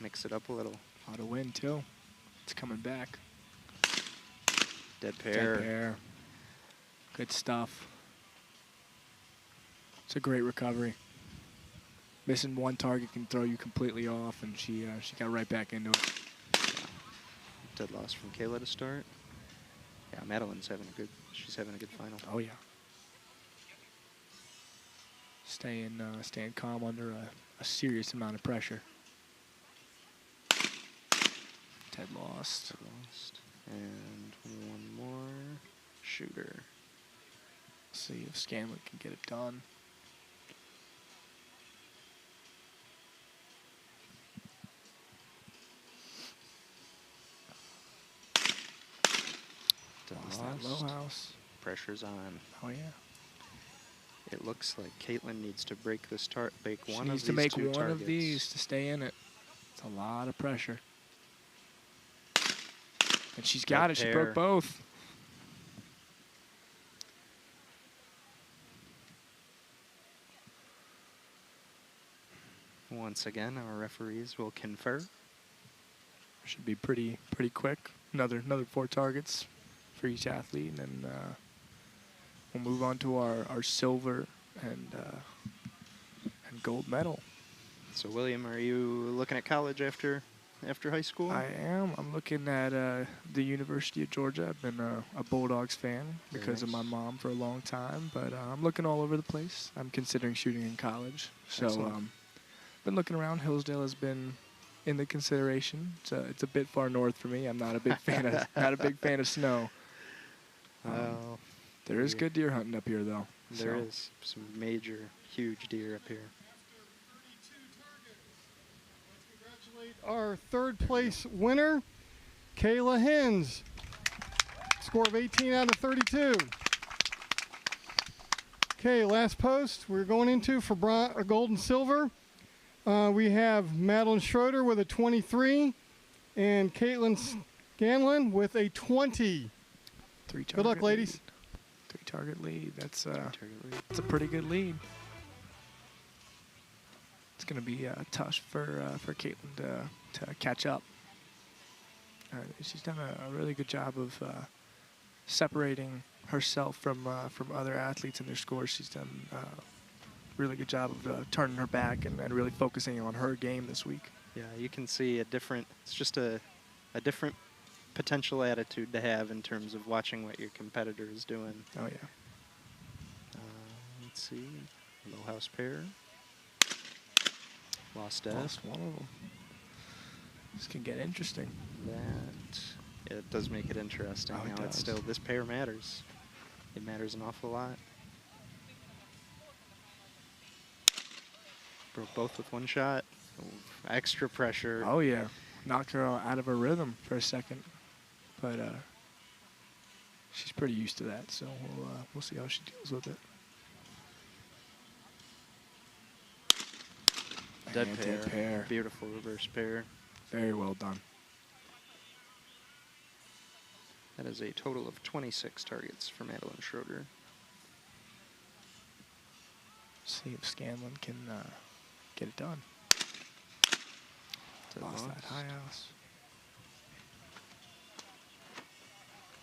Mix it up a little. A lot of wind, too. It's coming back. Dead pair. Dead pair. Good stuff. It's a great recovery. Missing one target can throw you completely off, and she got right back into it. Dead loss from Kayla to start. Yeah, Madeline's she's having a good final. Oh, yeah. Staying calm under a serious amount of pressure. Dead lost. Dead lost. And one more. Shooter. See if Scanlon can get it done. Lost that low house. Pressure's on. Oh, yeah. It looks like Caitlin needs to break this break She one needs of to these make two one targets. of these to stay in it. It's a lot of pressure. And she's got it. She broke both. Once again, our referees will confer. Should be pretty quick. Another 4 targets for each athlete, and then we'll move on to our silver and gold medal. So, William, are you looking at college after high school? I am. I'm looking at the University of Georgia. I've been a Bulldogs fan because of my mom for a long time, but I'm looking all over the place. I'm considering shooting in college, so been looking around. Hillsdale has been in the consideration. It's a bit far north for me. I'm not a big fan of snow. There is good deer hunting up here, though. There is some major, huge deer up here. Congratulate our 3rd place winner, Kayla Hens. Score of 18 out of 32. Okay, last post we're going into for gold and silver. We have Madeline Schroeder with a 23 and Caitlin Scanlon with a 20. Good luck, ladies. 3-target lead. That's a pretty good lead. It's going to be tough for Caitlin to catch up. She's done a really good job of separating herself from other athletes and their scores. She's done really good job of turning her back and really focusing on her game this week. Yeah, you can see it's just a different potential attitude to have in terms of watching what your competitor is doing. Oh, yeah. Let's see. Low house pair. Lost one of them. This can get interesting. It does make it interesting. Oh, now it's still, this pair matters. It matters an awful lot. Broke both with one shot. Extra pressure. Oh, yeah. Knocked her out of her rhythm for a second. But she's pretty used to that, so we'll see how she deals with it. Dead pair. Beautiful reverse pair. Very well done. That is a total of 26 targets for Madeline Schroeder. See if Scanlon can get it done. Lost that high house.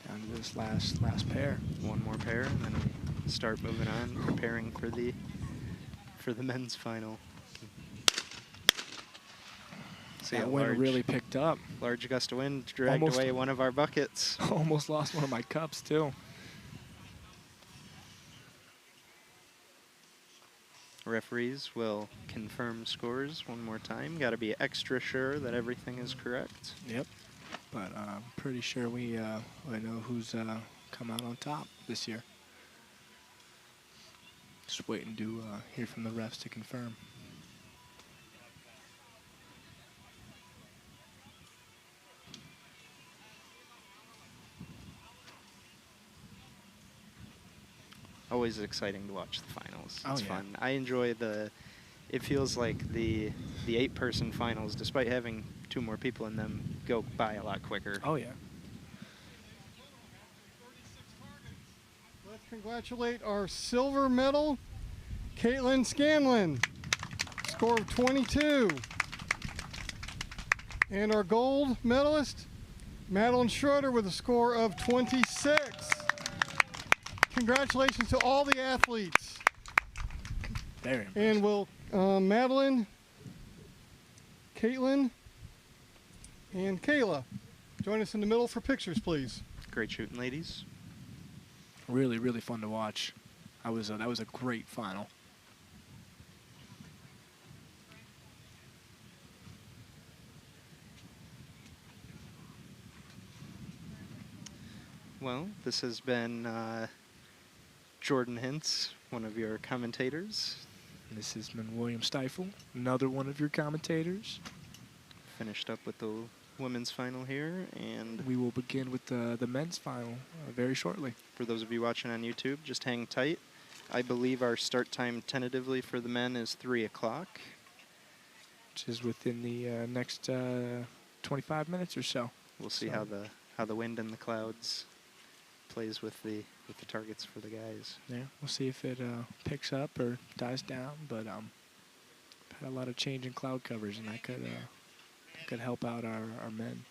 Down to this last pair. One more pair, and then we start moving on, preparing for the men's final. See, that wind really picked up. Large gust of wind dragged away one of our buckets. Almost lost one of my cups, too. Referees will confirm scores one more time. Got to be extra sure that everything is correct. Yep. But I'm pretty sure we know who's come out on top this year. Just waiting to hear from the refs to confirm. Always exciting to watch the finals. Oh, it's yeah. fun. I enjoy it feels like the 8-person finals, despite having 2 more people in them, go by a lot quicker. Oh, yeah. Let's congratulate our silver medal, Caitlin Scanlon, score of 22. And our gold medalist, Madeline Schroeder, with a score of 26. Congratulations to all the athletes. Very impressive. And will Madeline, Caitlin, and Kayla join us in the middle for pictures, please. Great shooting, ladies. Really, really fun to watch. That was a great final. Well, this has been Jordan Hintz, one of your commentators. This has been William Stifle, another one of your commentators. Finished up with the women's final here, and We will begin with the men's final very shortly. for those of you watching on YouTube, just hang tight. I believe our start time tentatively for the men is 3 o'clock. Which is within the next 25 minutes or so. We'll see So- how the wind and the clouds plays with the targets for the guys. Yeah, we'll see if it picks up or dies down. But had a lot of change in cloud covers, and that could help out our men.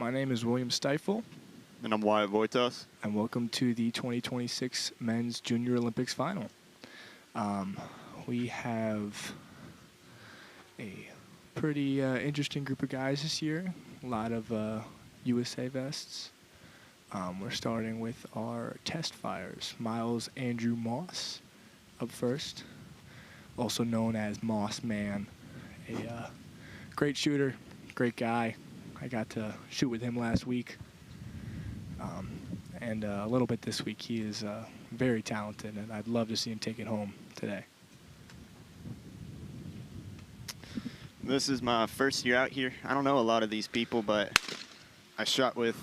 My name is William Stifel, And I'm Wyatt Voitos. and welcome to the 2026 Men's Junior Olympics Final. We have a pretty interesting group of guys this year. A lot of USA vests. We're starting with our test fires. Miles Andrew Moss up first, also known as Moss Man. A great shooter, great guy. I got to shoot with him last week, and a little bit this week. He is very talented, and I'd love to see him take it home today. This is my first year out here. I don't know a lot of these people, but I shot with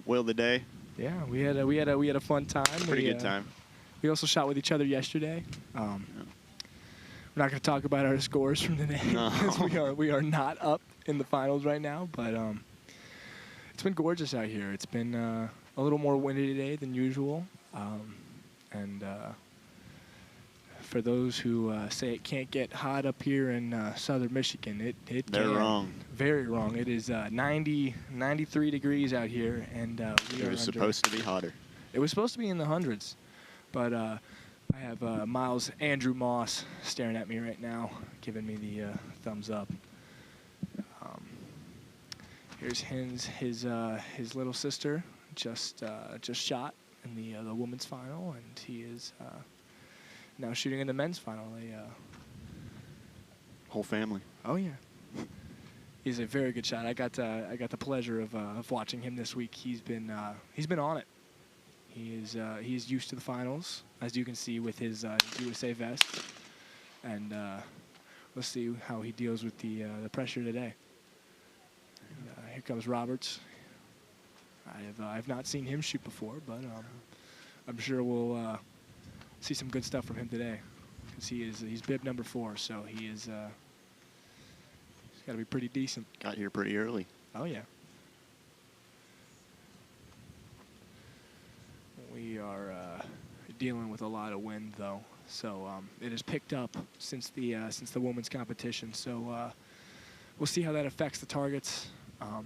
Will today. Yeah, we had a fun time. Pretty good time. We also shot with each other yesterday. We're not going to talk about our scores from today because we are not up in the finals right now. But it's been gorgeous out here. It's been a little more windy today than usual, and for those who say it can't get hot up here in southern Michigan, it They're can. wrong. Very wrong. It is 93 degrees out here, and we It are was under. supposed to be hotter. It was supposed to be in the hundreds, but I have Miles Andrew Moss staring at me right now, giving me the thumbs up. Here's his little sister just shot in the women's final, and he is now shooting in the men's final. Whole family. Oh yeah, he's a very good shot. I got the pleasure of watching him this week. He's been on it. He's used to the finals, as you can see with his USA vest, and let's see how he deals with the pressure today. And, here comes Roberts. I've not seen him shoot before, but I'm sure we'll see some good stuff from him today, because he's bib number 4, so he's got to be pretty decent. Got here pretty early. Oh yeah. We are dealing with a lot of wind, though, so it has picked up since the women's competition. So we'll see how that affects the targets. Our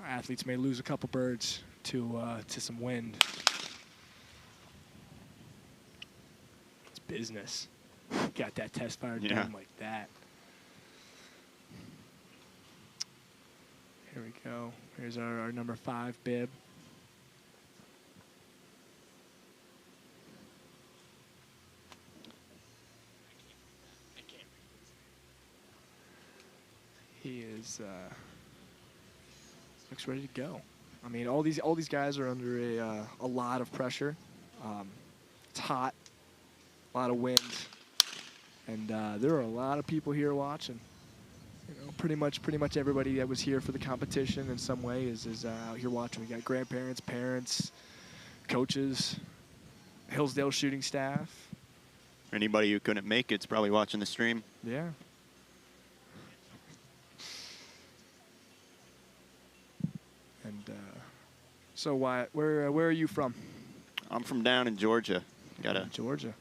athletes may lose a couple birds to some wind. It's business. Got that test fire done like that. Here we go. Here's our number 5 bib. He is looks ready to go. I mean, all these guys are under a lot of pressure. It's hot, a lot of wind, and there are a lot of people here watching. You know, pretty much everybody that was here for the competition in some way is out here watching. We got grandparents, parents, coaches, Hillsdale shooting staff. Anybody who couldn't make it's probably watching the stream. Yeah. And so Wyatt, where are you from? I'm from down in Georgia. Georgia.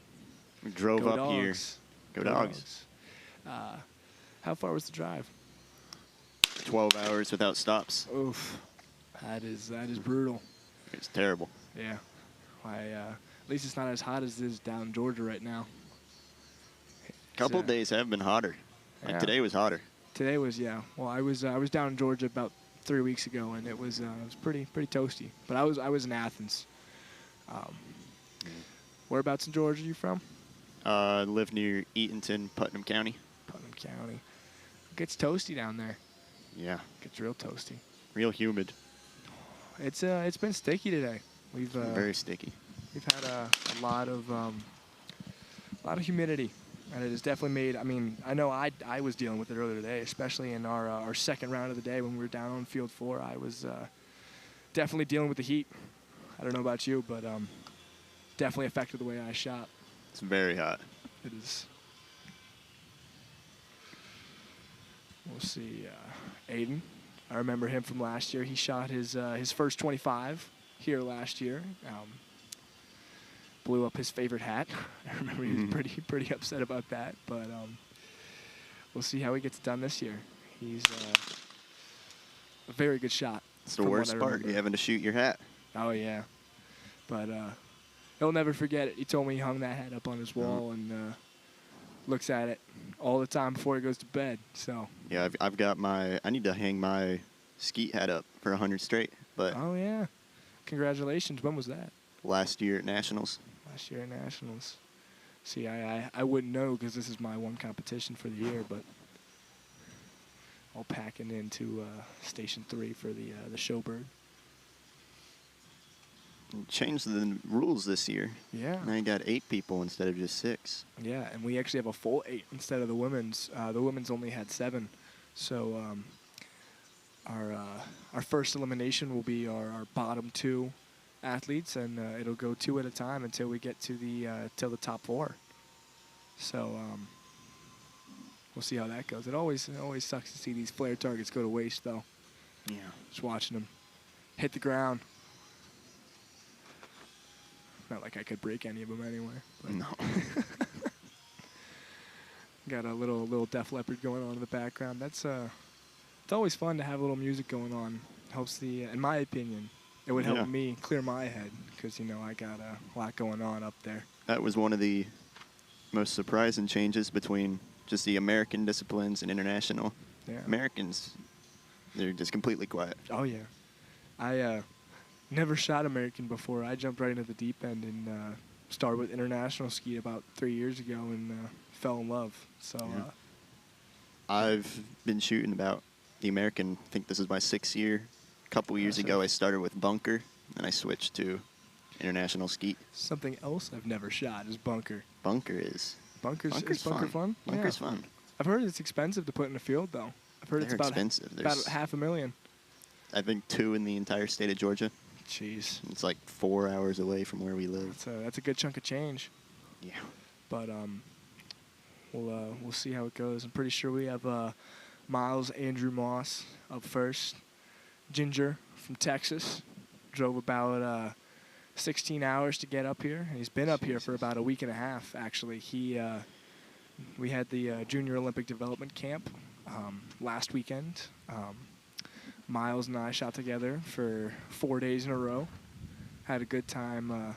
We drove Go up Dogs. here. Go Dogs. How far was the drive? 12 hours without stops. Oof. That is brutal. It's terrible. Yeah. At least it's not as hot as it is down in Georgia right now. Couple days have been hotter. Like today was hotter. Today was, yeah. Well, I was down in Georgia about 3 weeks ago, and it was pretty toasty. But I was in Athens. Whereabouts in Georgia are you from? I live near Eatonton, Putnam County. Putnam County. It gets toasty down there. Yeah. It gets real toasty. Real humid. It's been sticky today. We've very sticky. We've had a lot of humidity, and it has definitely made. I mean, I know I was dealing with it earlier today, especially in our second round of the day when we were down on field 4. I was definitely dealing with the heat. I don't know about you, but definitely affected the way I shot. It's very hot. It is. We'll see. Aiden, I remember him from last year. He shot his first 25 here last year. Blew up his favorite hat. I remember he was pretty upset about that. But we'll see how he gets done this year. He's a very good shot. It's the from what worst I part. remember. You having to shoot your hat. Oh, yeah. But he'll never forget it. He told me he hung that hat up on his wall and looks at it all the time before he goes to bed. So. Yeah, I've got my. I need to hang my Skeet hat up for 100 straight. But Oh, yeah. Congratulations. When was that? last year at Nationals. Last year at Nationals. See, I wouldn't know because this is my one competition for the year, but I'll pack it into Station 3 for the Showbird. Changed the rules this year. Yeah. Now you got 8 people instead of just 6. Yeah, and we actually have a full 8 instead of the women's. The women's only had 7. So our first elimination will be our bottom 2 athletes, and it'll go 2 at a time until we get to the till the top 4. So we'll see how that goes. It always sucks to see these flare targets go to waste, though. Yeah. Just watching them hit the ground. Not like I could break any of them anyway. But No. got a little Def Leppard going on in the background. That's it's always fun to have a little music going on. Helps in my opinion, it would help Yeah. me clear my head because I got a lot going on up there. That was one of the most surprising changes between just the American disciplines and international. Yeah. Americans, they're just completely quiet. Oh yeah, I never shot American before. I jumped right into the deep end and started with international skeet about 3 years ago and fell in love. So Yeah. I've been shooting about the American. I think this is my 6th year. A couple years ago, I started with bunker, and I switched to international skeet. something else I've never shot is bunker. Bunker is Bunker's bunker fun? Bunker's Yeah. fun. I've heard it's expensive to put in the field though. I've heard it's They're about expensive. about There's, $500,000. I think 2 in the entire state of Georgia. Jeez, It's like 4 hours away from where we live. that's a good chunk of change. Yeah. But we'll see how it goes. I'm pretty sure we have Miles Andrew Moss up first. Ginger from Texas drove about 16 hours to get up here, and he's been up here for about a week and a half. Actually, we had the Junior Olympic Development Camp last weekend. Miles and I shot together for 4 days in a row. Had a good time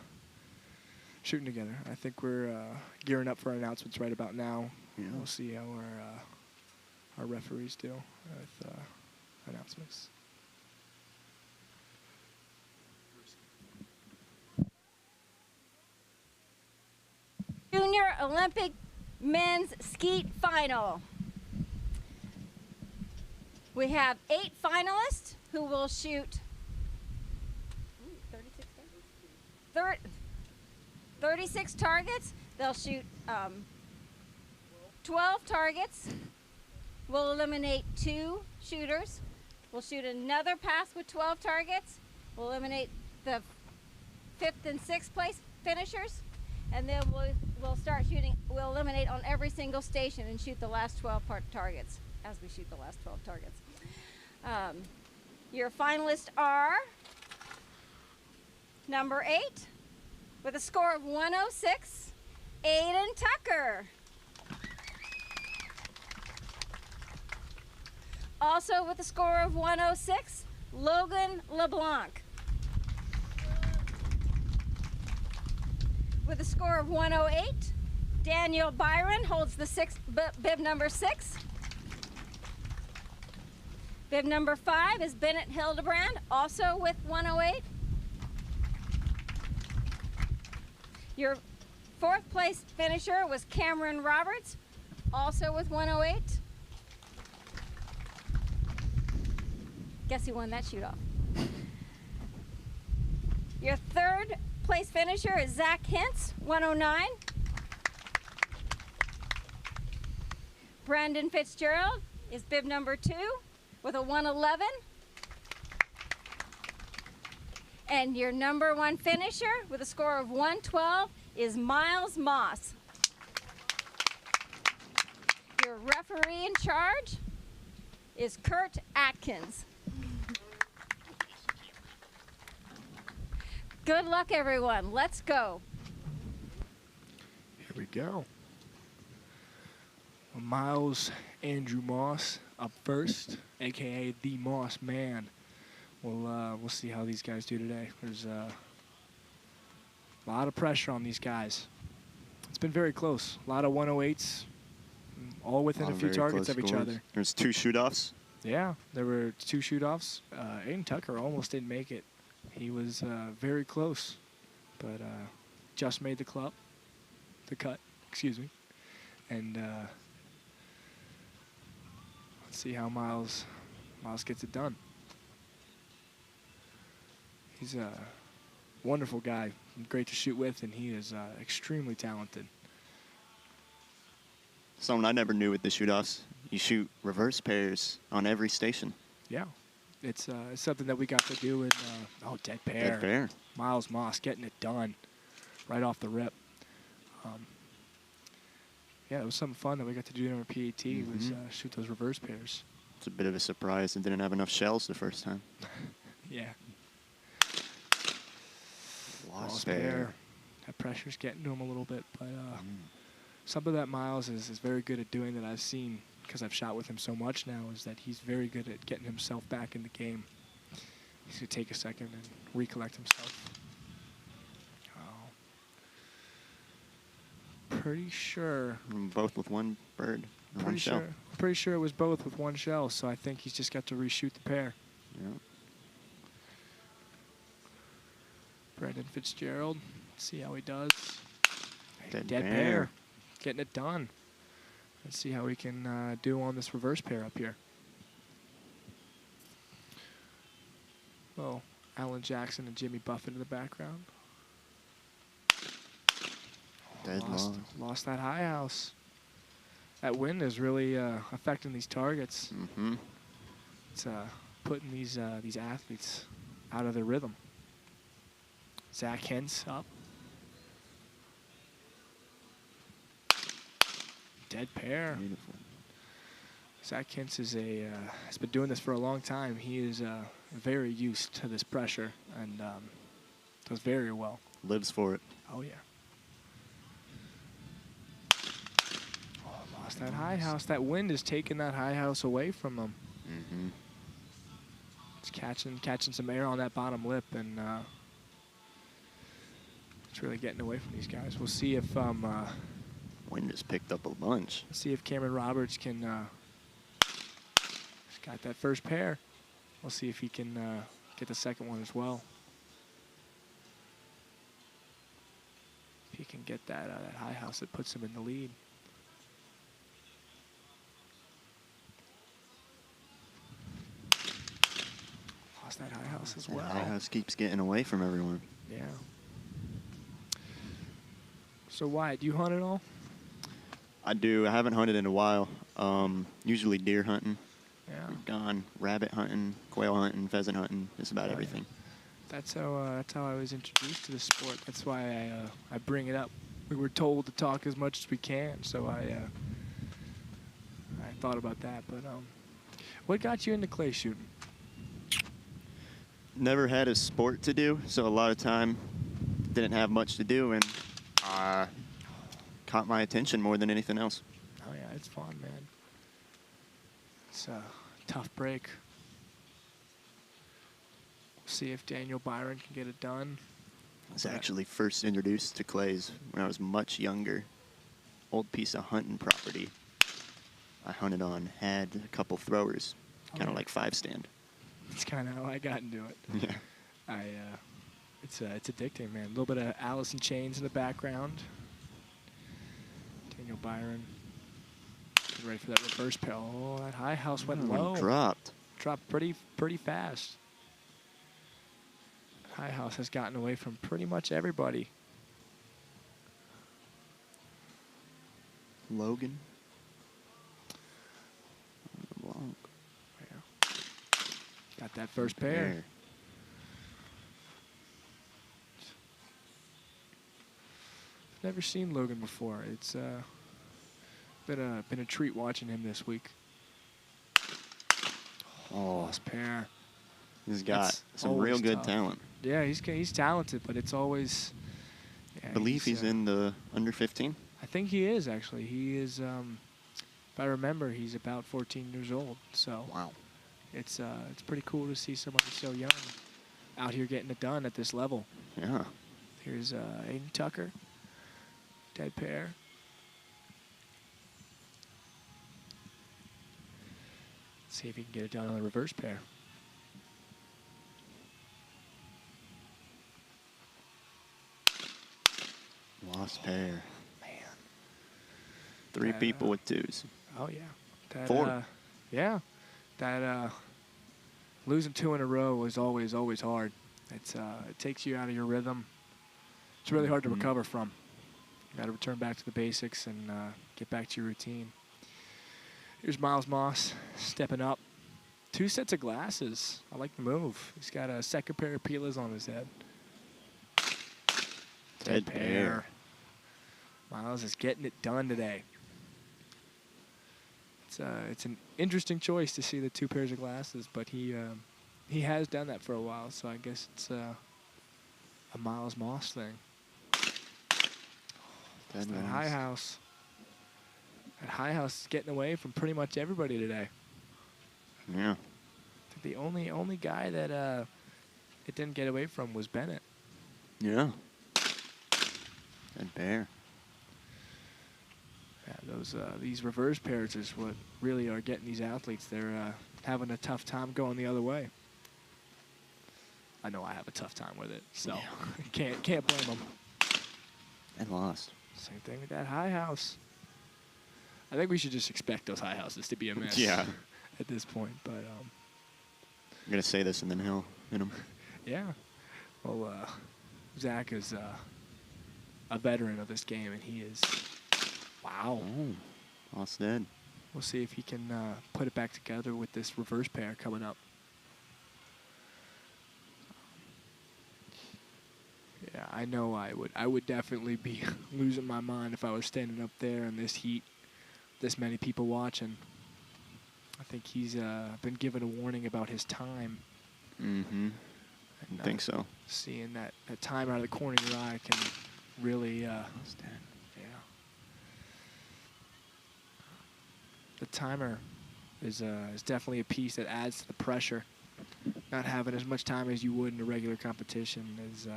shooting together. I think we're gearing up for our announcements right about now. Yeah. We'll see how our referees do with announcements. Junior Olympic Men's Skeet Final. We have 8 finalists who will shoot 36 targets. They'll shoot 12 targets. We'll eliminate 2 shooters. We'll shoot another pass with 12 targets. We'll eliminate the 5th and 6th place finishers. And then we'll start shooting. We'll eliminate on every single station and shoot the last 12 targets as we shoot the last 12 targets. Your finalists are number 8 with a score of 106, Aiden Tucker. Also with a score of 106, Logan LeBlanc. With a score of 108, Daniel Byron holds the bib number 6. Bib number 5 is Bennett Hildebrand, also with 108. Your 4th place finisher was Cameron Roberts, also with 108. Guess who won that shoot-off? Your 3rd place finisher is Zach Hintz, 109. Brandon Fitzgerald is bib number 2 with a 111. And your number 1 finisher with a score of 112 is Miles Moss. Your referee in charge is Kurt Atkins. Good luck, everyone. Let's go. Here we go. Miles Andrew Moss up first, a.k.a. the Moss Man. We'll see how these guys do today. There's a lot of pressure on these guys. It's been very close. A lot of 108s, all within a few targets of each other. There's 2 shoot-offs. Yeah, there were 2 shoot-offs. Aiden Tucker almost didn't make it. He was very close, but just made the cut, excuse me. And let's see how Miles gets it done. He's a wonderful guy, great to shoot with, and he is extremely talented. Something I never knew with the shoot-offs, you shoot reverse pairs on every station. Yeah, it's something that we got to do in, dead pair. Dead pair. Miles Moss getting it done right off the rip. Yeah, it was something fun that we got to do in our PAT was shoot those reverse pairs. It's a bit of a surprise. It didn't have enough shells the first time. Yeah. Lost pair. That pressure's getting to him a little bit, but something that Miles is very good at doing that I've seen because I've shot with him so much now is that he's very good at getting himself back in the game. He's going to take a second and recollect himself. Pretty sure. Both with one bird, one shell. Pretty sure it was both with one shell, so I think he's just got to reshoot the pair. Yeah. Brandon Fitzgerald, see how he does. Dead Dead pair. pair. Getting it done. Let's see how we can do on this reverse pair up here. Well, Alan Jackson and Jimmy Buffett in the background. Dead Lost that high house. That wind is really affecting these targets. It's putting these athletes out of their rhythm. Zach Hens up. Dead pair. Beautiful. Zach Hens is has been doing this for a long time. He is very used to this pressure and does very well. Lives for it. Oh yeah. Lost that high house. That wind is taking that high house away from him. It's catching some air on that bottom lip, and it's really getting away from these guys. We'll see if Wind has picked up a bunch. see if Cameron Roberts can. He's got that first pair. We'll see if he can get the second one as well. If he can get that high house that puts him in the lead. Lost that high house as well. That high house keeps getting away from everyone. Yeah. So Wyatt, do you hunt at all? I do. I haven't hunted in a while. Usually deer hunting. Yeah. We've gone rabbit hunting, quail hunting, pheasant hunting, just about everything. That's how I was introduced to the sport. That's why I bring it up. We were told to talk as much as we can, so I thought about that. But what got you into clay shooting? Never had a sport to do, so a lot of time didn't have much to do, and caught my attention more than anything else. Oh yeah, it's fun, man. It's a tough break. We'll see if Daniel Byron can get it done. I was actually first introduced to clays when I was much younger. Old piece of hunting property I hunted on had a couple throwers, kind of like 5-stand. It's kind of how I got into it. Yeah. It's addicting, man. A little bit of Alice in Chains in the background. Daniel Byron. Get ready for that reverse pair. Oh, that high house went low. Dropped. Dropped pretty fast. High house has gotten away from pretty much everybody. Logan. Yeah. Got that first pair. Never seen Logan before. It's been a treat watching him this week. Oh, lost pair. He's got That's some real good tough. talent. Yeah, he's talented, but it's always. Yeah, I believe he's in the under 15. I think he is actually. He is if I remember, he's about 14 years old. So Wow. it's pretty cool to see somebody so young out here getting it done at this level. Yeah. Here's Aiden Tucker, dead pair. See if he can get it done on the reverse pair. Lost pair. Man. 3 people with 2s. Oh, yeah. That, 4. yeah. That losing 2 in a row is always hard. It's it takes you out of your rhythm. It's really hard to recover from. You got to return back to the basics and get back to your routine. Here's Miles Moss stepping up. 2 sets of glasses. I like the move. He's got a second pair of Pilas on his head. Dead pair. Miles is getting it done today. It's an interesting choice to see the 2 pairs of glasses, but he has done that for a while, so I guess it's a Miles Moss thing. It's that high house. That high house is getting away from pretty much everybody today. Yeah. I think the only guy that it didn't get away from was Bennett. Yeah. Dead pair. Yeah, these reverse pairs is what really are getting these athletes. They're having a tough time going the other way. I know I have a tough time with it, so can't blame them. And lost. Same thing with that high house. I think we should just expect those high houses to be a mess. Yeah. At this point, but I'm gonna say this and then he'll hit him. yeah. Well, Zach is a veteran of this game, and he is. Wow. Oh, lost dead. We'll see if he can put it back together with this reverse pair coming up. Yeah, I know I would definitely be losing my mind if I was standing up there in this heat, this many people watching. I think he's been given a warning about his time. Mm-hmm. I think so. Seeing that time out of the corner of your eye can really, yeah. The timer is definitely a piece that adds to the pressure. Not having as much time as you would in a regular competition is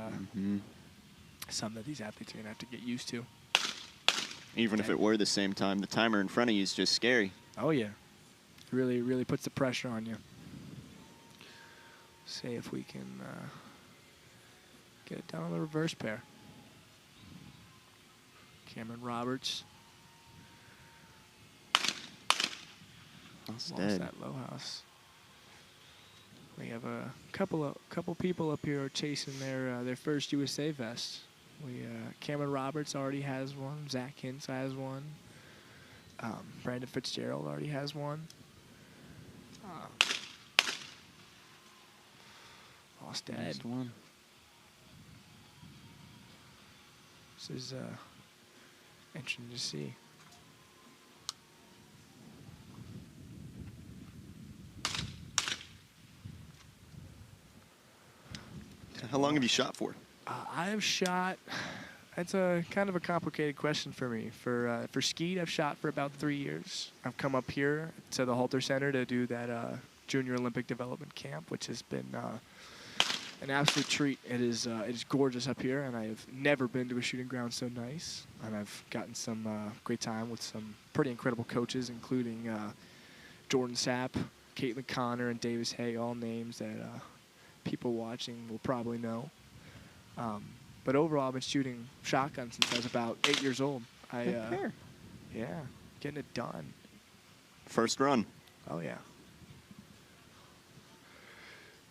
something that these athletes are going to have to get used to. Even if it were the same time, the timer in front of you is just scary. Oh, yeah. Really, really puts the pressure on you. See if we can get it down on the reverse pair. Cameron Roberts. Lost Lost dead. that low house. We have a couple people up here chasing their first USA vest. Cameron Roberts already has one. Zach Hintz has one. Brandon Fitzgerald already has one. Lost dead. Lost one. This is interesting to see. How long have you shot for? I have shot. That's a kind of a complicated question for me. For Skeet, I've shot for about 3 years. I've come up here to the Halter Center to do that Junior Olympic Development Camp, which has been an absolute treat. It is gorgeous up here, and I have never been to a shooting ground so nice. And I've gotten some great time with some pretty incredible coaches, including Jordan Sapp, Caitlin Connor, and Davis Hay, all names that people watching will probably know. But overall, I've been shooting shotgun since I was about 8 years old. Yeah, getting it done. First run. Oh, yeah.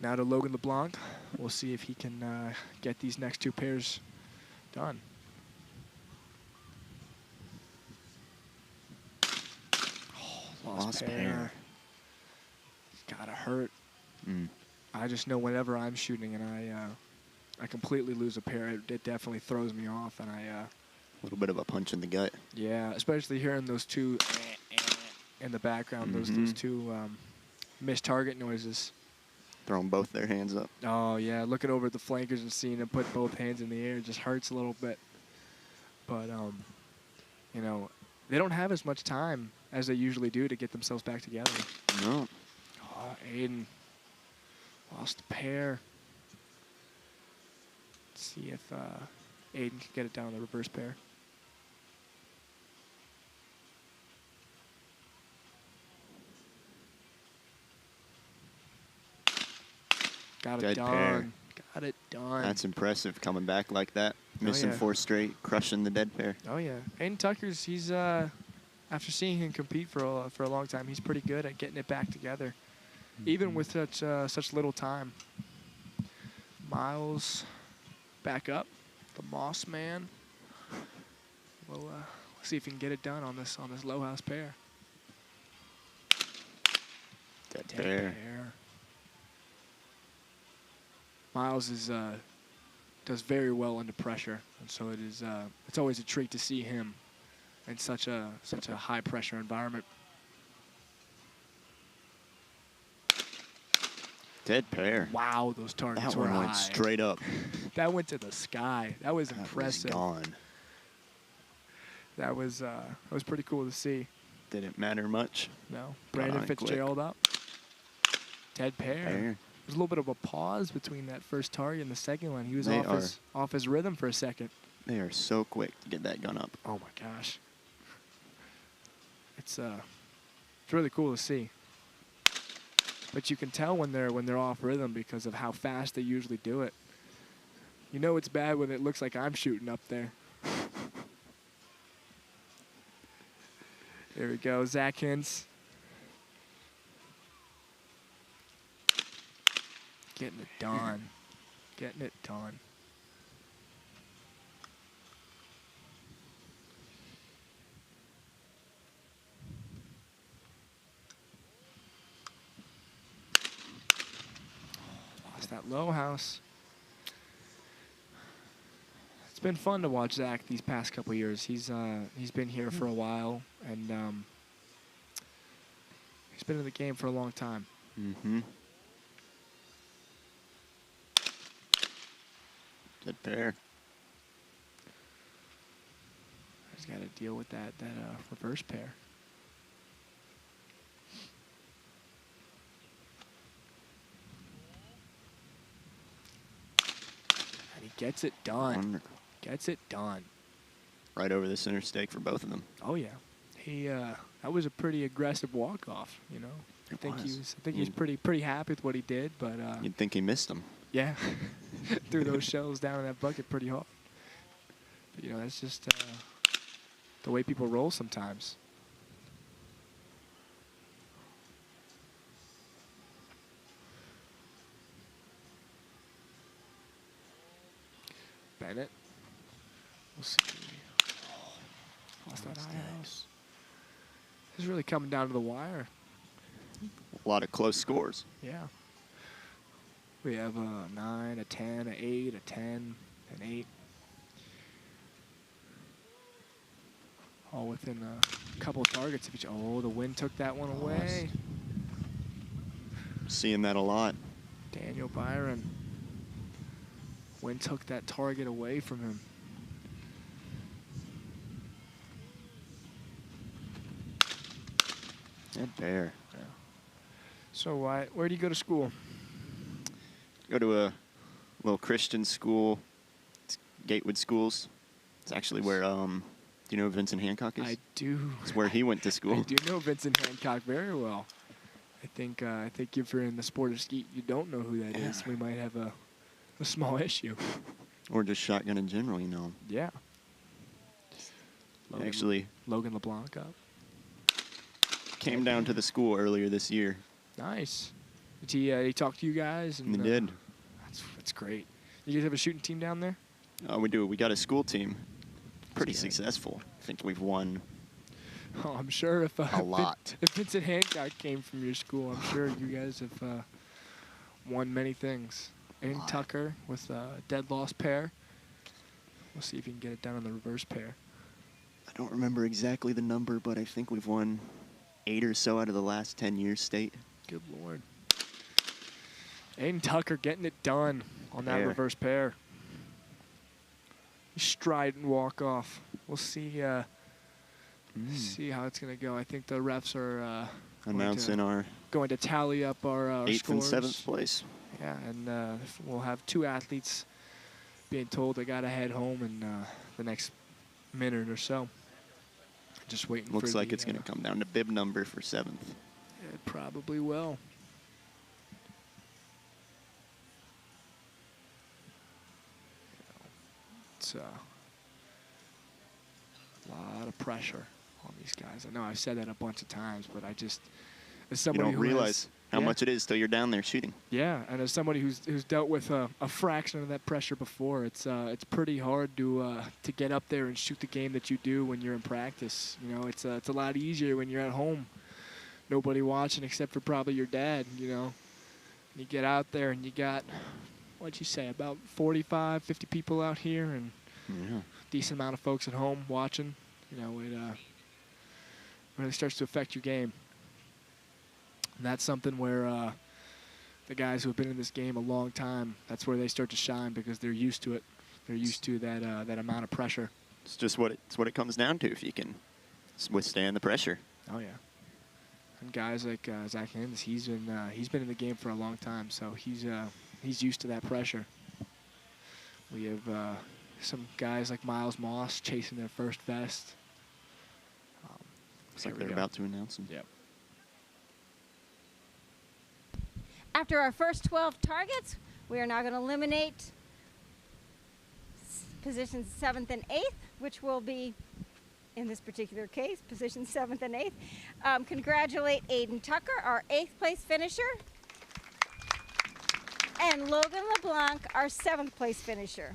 Now to Logan LeBlanc. We'll see if he can get these next 2 pairs done. Oh, lost pair. Gotta hurt. I just know whenever I'm shooting and I completely lose a pair, it definitely throws me off, and A little bit of a punch in the gut. yeah, especially hearing those 2 in the background, those 2 missed target noises. Throwing both their hands up. Oh yeah, looking over at the flankers and seeing them put both hands in the air just hurts a little bit. But you know, they don't have as much time as they usually do to get themselves back together. No. Oh, Aiden lost the pair. Let's see if Aiden can get it down the reverse pair. Got it Dead done. pair. Got it done. That's impressive coming back like that. Missing yeah. 4 straight, crushing the dead pair. Oh yeah, Aiden Tucker's after seeing him compete for a long time, he's pretty good at getting it back together, even with such little time. Miles, back up, the Moss Man. We'll see if he can get it done on this low house pair. Dead pair. Miles does very well under pressure, and so it's always a treat to see him in such a high pressure environment. Dead pair. Wow, those targets That were one high. went straight up. That went to the sky. That was That impressive. was gone. That was pretty cool to see. Didn't matter much. No, Got Brandon on it quick. Fitzgerald up. Dead pair. Pair. There's a little bit of a pause between that first target and the second one. He was They off his rhythm for a second. They are so quick to get that gun up. Oh my gosh. It's really cool to see. But you can tell when they're off rhythm because of how fast they usually do it. You know it's bad when it looks like I'm shooting up there. There we go, Zach Hintz. Getting it done. Getting it done. Lost that low house. It's been fun to watch Zach these past couple years. He's been here for a while, and he's been in the game for a long time. Mm-hmm. Dead pair. He's got to deal with that reverse pair. And he gets it done. Wonderful. Gets it done. Right over the center stake for both of them. Oh yeah, he that was a pretty aggressive walk off. You know, I think he was pretty happy with what he did, but You'd think he missed them. yeah, threw those shells down in that bucket pretty hard. But you know, that's just the way people roll sometimes. Bennett. We'll see. Lost that high house. This is really coming down to the wire. A lot of close scores. Yeah. We have a 9, a 10, a 8, a 10, an 8. All within a couple of targets of each. Oh, the wind took that one away. Seeing that a lot. Daniel Byron. Wind took that target away from him. Dead pair. Yeah. So where do you go to school? Go to a little Christian school. It's Gatewood Schools. It's actually where, do you know who Vincent Hancock is? I do. It's where he went to school. I do know Vincent Hancock very well. I think if you're in the sport of skeet, you don't know who that is. We might have a small issue. Or just shotgun in general, you know. Yeah. Actually, Logan LeBlanc up. came down to the school earlier this year. Nice. Did he talk to you guys? And, He did. That's great. You guys have a shooting team down there? We do. We got a school team. Pretty good. successful. I think we've won Oh, I'm sure if a lot. if Vincent Hancock came from your school, I'm sure you guys have won many things. And Tucker with a dead loss pair. We'll see if you can get it down on the reverse pair. I don't remember exactly the number, but I think we've won 8 or so out of the last 10 years state. Good Lord. Aiden Tucker getting it done on that Pair. reverse pair. Stride and walk off. We'll see See how it's going to go. I think the refs are Announcing our going to tally up our 8th scores. and 7th place. Yeah, and we'll have 2 athletes being told they got to head home in the next minute or so. Just waiting. Looks for like it's going to come down to bib number for 7th. It probably will. It's a lot of pressure on these guys. I know I've said that a bunch of times, but I just, as You somebody don't who realize how yeah. much it is till you're down there shooting. Yeah, and as somebody who's dealt with a fraction of that pressure before, it's pretty hard to get up there and shoot the game that you do when you're in practice. You know, it's a lot easier when you're at home, nobody watching except for probably your dad. You know, you get out there and you got, what'd you say, about 45, 50 people out here, and decent amount of folks at home watching. You know, it really starts to affect your game. And that's something where the guys who have been in this game a long time, that's where they start to shine because they're used to it. They're used to that amount of pressure. It's just what it comes down to, if you can withstand the pressure. Oh yeah. And guys like Zach Hens, he's been in the game for a long time, so he's used to that pressure. We have some guys like Miles Moss chasing their first vest. Looks like they're about to announce them. Yep. After our first 12 targets, we are now going to eliminate positions 7th and 8th, which will be, in this particular case, positions 7th and 8th. Congratulate Aiden Tucker, our 8th place finisher, and Logan LeBlanc, our 7th place finisher.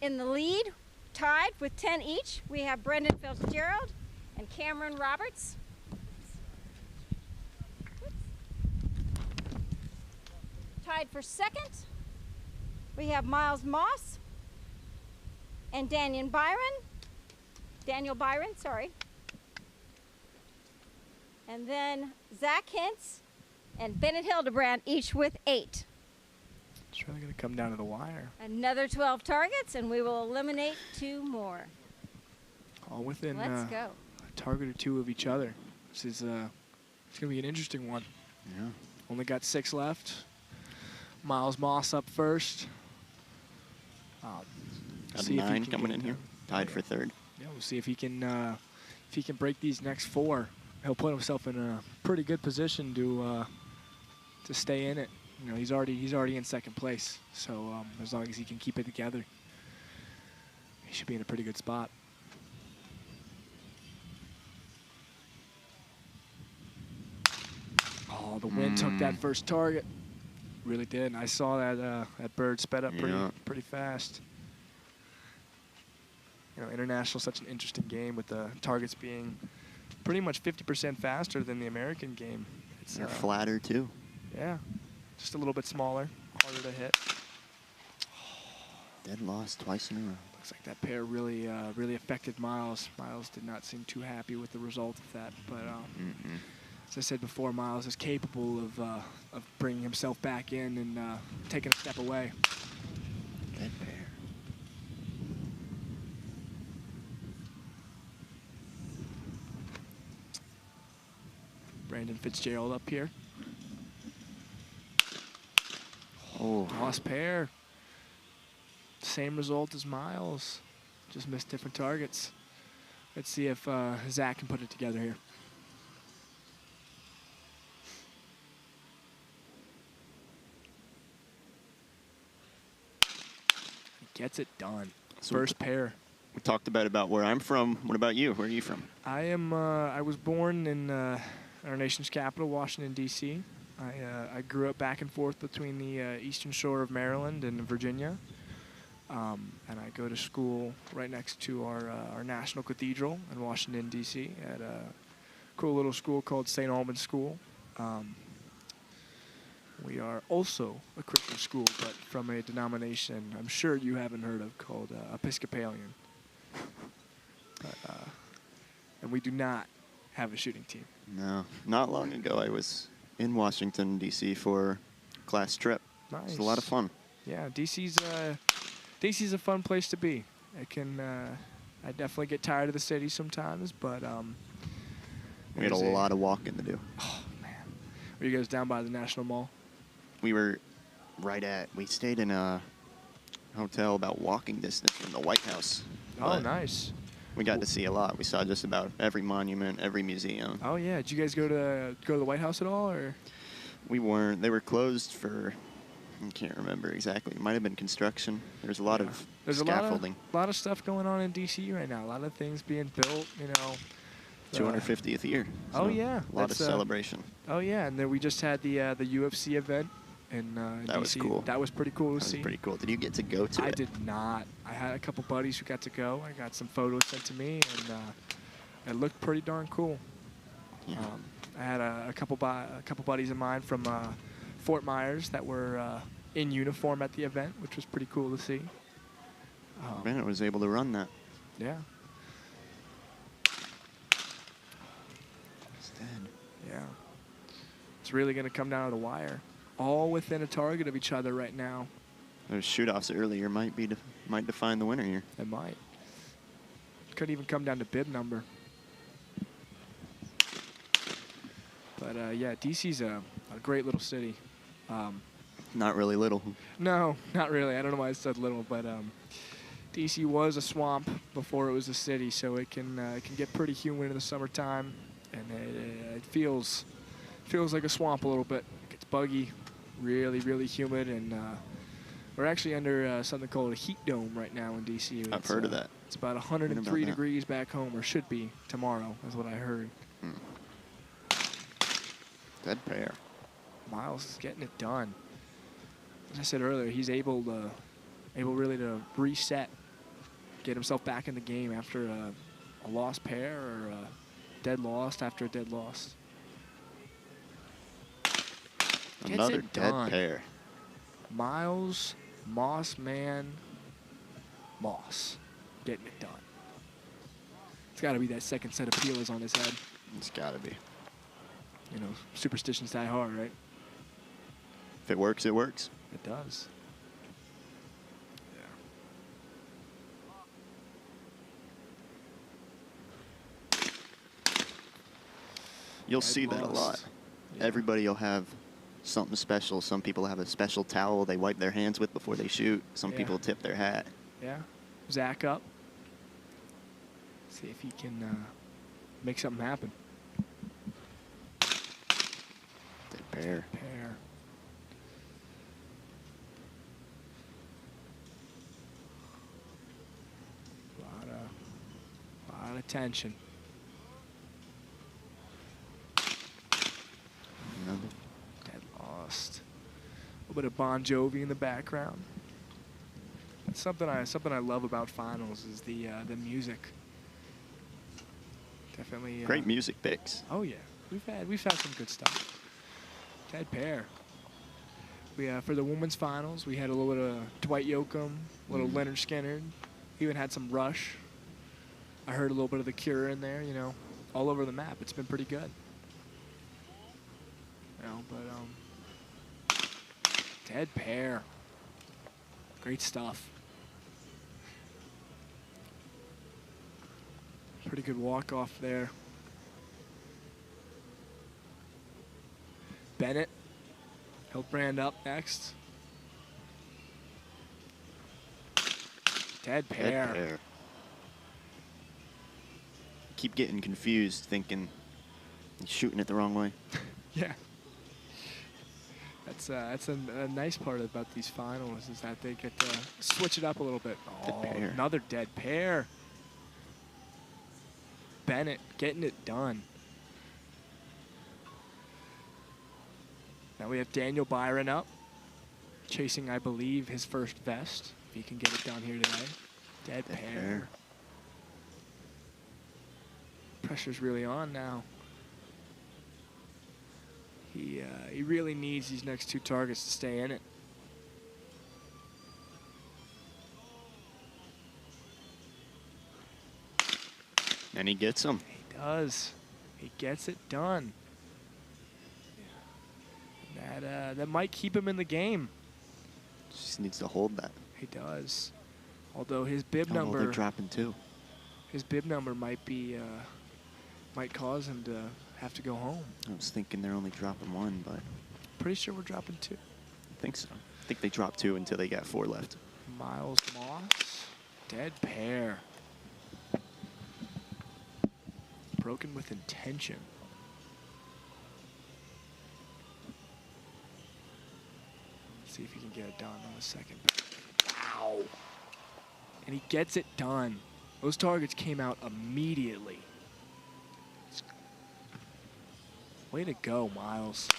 In the lead, tied with 10 each, we have Brendan Fitzgerald and Cameron Roberts. Tied for 2nd, we have Miles Moss and Daniel Byron, sorry. And then Zach Hintz and Bennett Hildebrand, each with 8. It's really going to come down to the wire. Another 12 targets, and we will eliminate 2 more. All within Let's go. a target or 2 of each other. This is it's going to be an interesting one. Yeah. Only got 6 left. Miles Moss up first. Got See if he 9 can coming get in here. Tied for 3rd. Yeah, we'll see if he can break these next 4. He'll put himself in a pretty good position to stay in it. You know, he's already in 2nd place. So as long as he can keep it together, he should be in a pretty good spot. Oh, the wind took that first target. Really did. And I saw that bird sped up pretty fast. You know, international, such an interesting game with the targets being pretty much 50% faster than the American game. They're flatter too. Yeah, just a little bit smaller, harder to hit. Dead loss twice in a row. Looks like that pair really affected Miles. Miles did not seem too happy with the result of that, but as I said before, Miles is capable of bringing himself back in and taking a step away. Dead pair. Brandon Fitzgerald up here. Oh. Lost pair. Same result as Miles. Just missed different targets. Let's see if Zach can put it together here. He gets it done. So First pair. We talked about where I'm from. What about you? Where are you from? I was born in our nation's capital, Washington, D.C. I grew up back and forth between the eastern shore of Maryland and Virginia. And I go to school right next to our National Cathedral in Washington, D.C. at a cool little school called St. Albans School. We are also a Christian school, but from a denomination I'm sure you haven't heard of called Episcopalian. And we do not have a shooting team. No. Not long ago, I was in Washington, D.C. for a class trip. Nice. It was a lot of fun. Yeah, DC's DC's a fun place to be. It can. I definitely get tired of the city sometimes, but We had a lot of walking to do. Oh man, were you guys down by the National Mall? We were we stayed in a hotel about walking distance from the White House. Oh, but nice. We got to see a lot. We saw just about every monument, every museum. Oh yeah, did you guys go to the White House at all, or? We weren't. They were closed for, I can't remember exactly. It might have been construction. There's a lot of scaffolding. A lot of stuff going on in D.C. right now. A lot of things being built, you know. 250th year. Oh So yeah. A lot of celebration. Oh yeah, and then we just had the UFC event in That was DC. cool. That was pretty cool to That was see. pretty cool. Did you get to go to I it? did not. I had a couple buddies who got to go. I got some photos sent to me, and it looked pretty darn cool. Yeah. I had a couple buddies of mine from Fort Myers that were in uniform at the event, which was pretty cool to see. Bennett was able to run that. Yeah. It's dead. Yeah. It's really going to come down to the wire. All within a target of each other right now. Those shoot-offs earlier might define the winner here. It might. Could even come down to bib number. But yeah, DC's a great little city. Not really little. No, not really. I don't know why I said little, but DC was a swamp before it was a city, so it can get pretty humid in the summertime, and it feels like a swamp a little bit. It gets buggy, really, really humid, and we're actually under something called a heat dome right now in DC. I've heard of that. It's about 103 degrees back home, or should be tomorrow, is what I heard. Dead pair. Miles is getting it done. As I said earlier, he's able really to reset, get himself back in the game after a lost pair or a dead lost after a dead lost. Gets Another it dead done. pair. Miles, Moss Man, Moss, getting it done. It's got to be that second set of peelers on his head. It's got to be. You know, superstitions die hard, right? If it works, it works. It does. You'll Dead see that a lost. lot. Yeah. Everybody will have something special. Some people have a special towel they wipe their hands with before they shoot. Some Yeah. people tip their hat. Yeah. Zach up. See if he can make something happen. Dead pair. Pair. Lot of tension. Another. Dead lost. A little bit of Bon Jovi in the background. That's something I love about finals is the music. Definitely. Great music picks. Oh yeah, we've had some good stuff. Dead pair. We for the women's finals we had a little bit of Dwight Yoakam, a little Leonard Skinner, even had some Rush. I heard a little bit of The Cure in there, you know, all over the map. It's been pretty good. You know, but dead pair. Great stuff. Pretty good walk off there. Bennett. Hildbrand up next. Dead pair. Dead pair. Keep getting confused, thinking he's shooting it the wrong way. Yeah. That's a nice part about these finals is that they get to switch it up a little bit. Dead pair. Another dead pair. Bennett getting it done. Now we have Daniel Byron up, chasing, I believe, his first vest. If he can get it done here today. Dead Dead pair. pair. Pressure's really on now. He really needs these next two targets to stay in it. And he gets them. He does. He gets it done. That might keep him in the game. Just needs to hold that. He does. Although his bib Oh, they're number, dropping 2. his bib number might be, might cause him to have to go home. I was thinking they're only dropping 1, but Pretty sure we're dropping 2. I think so. I think they dropped 2 until they got 4 left. Miles Moss, dead pair. Broken with intention. Let's see if he can get it done on the second. Wow. And he gets it done. Those targets came out immediately. Way to go, Miles.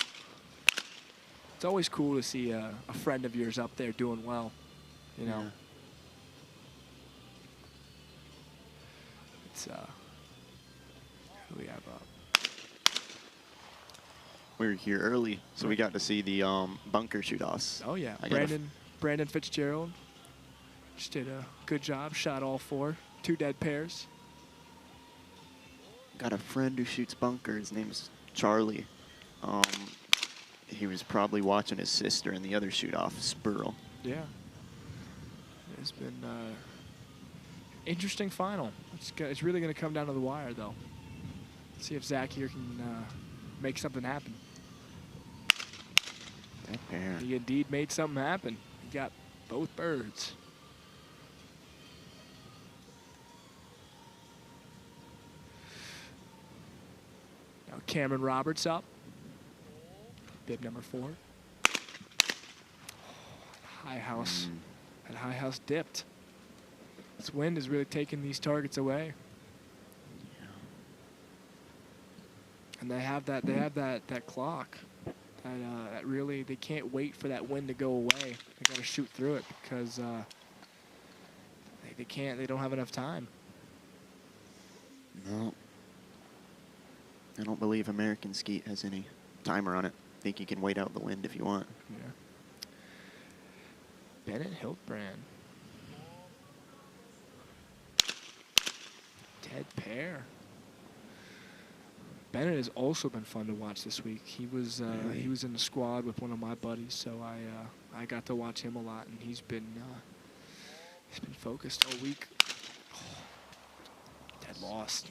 It's always cool to see a friend of yours up there doing well, you know. Yeah. It's, who we have up? We were here early, so we got to see the bunker shoot-offs. Oh, yeah. I got a Brandon Fitzgerald just did a good job, shot all 4. 2 dead pairs. Got a friend who shoots bunker. His name's Charlie. He was probably watching his sister in the other shoot-off, Spurl. Yeah. It's been interesting final. It's really going to come down to the wire, though. See if Zach here can make something happen. That pair. He indeed made something happen. He got both birds. Now Cameron Roberts up. Bib number 4. High house. That high house dipped. This wind is really taking these targets away. And they have that clock. That really, they can't wait for that wind to go away. They got to shoot through it because they don't have enough time. No. I don't believe American Skeet has any timer on it. I think you can wait out the wind if you want. Yeah. Bennett Hiltbrand. Dead pair. Bennett has also been fun to watch this week. He was he was in the squad with one of my buddies, so I got to watch him a lot, and he's been focused all week. Dead lost.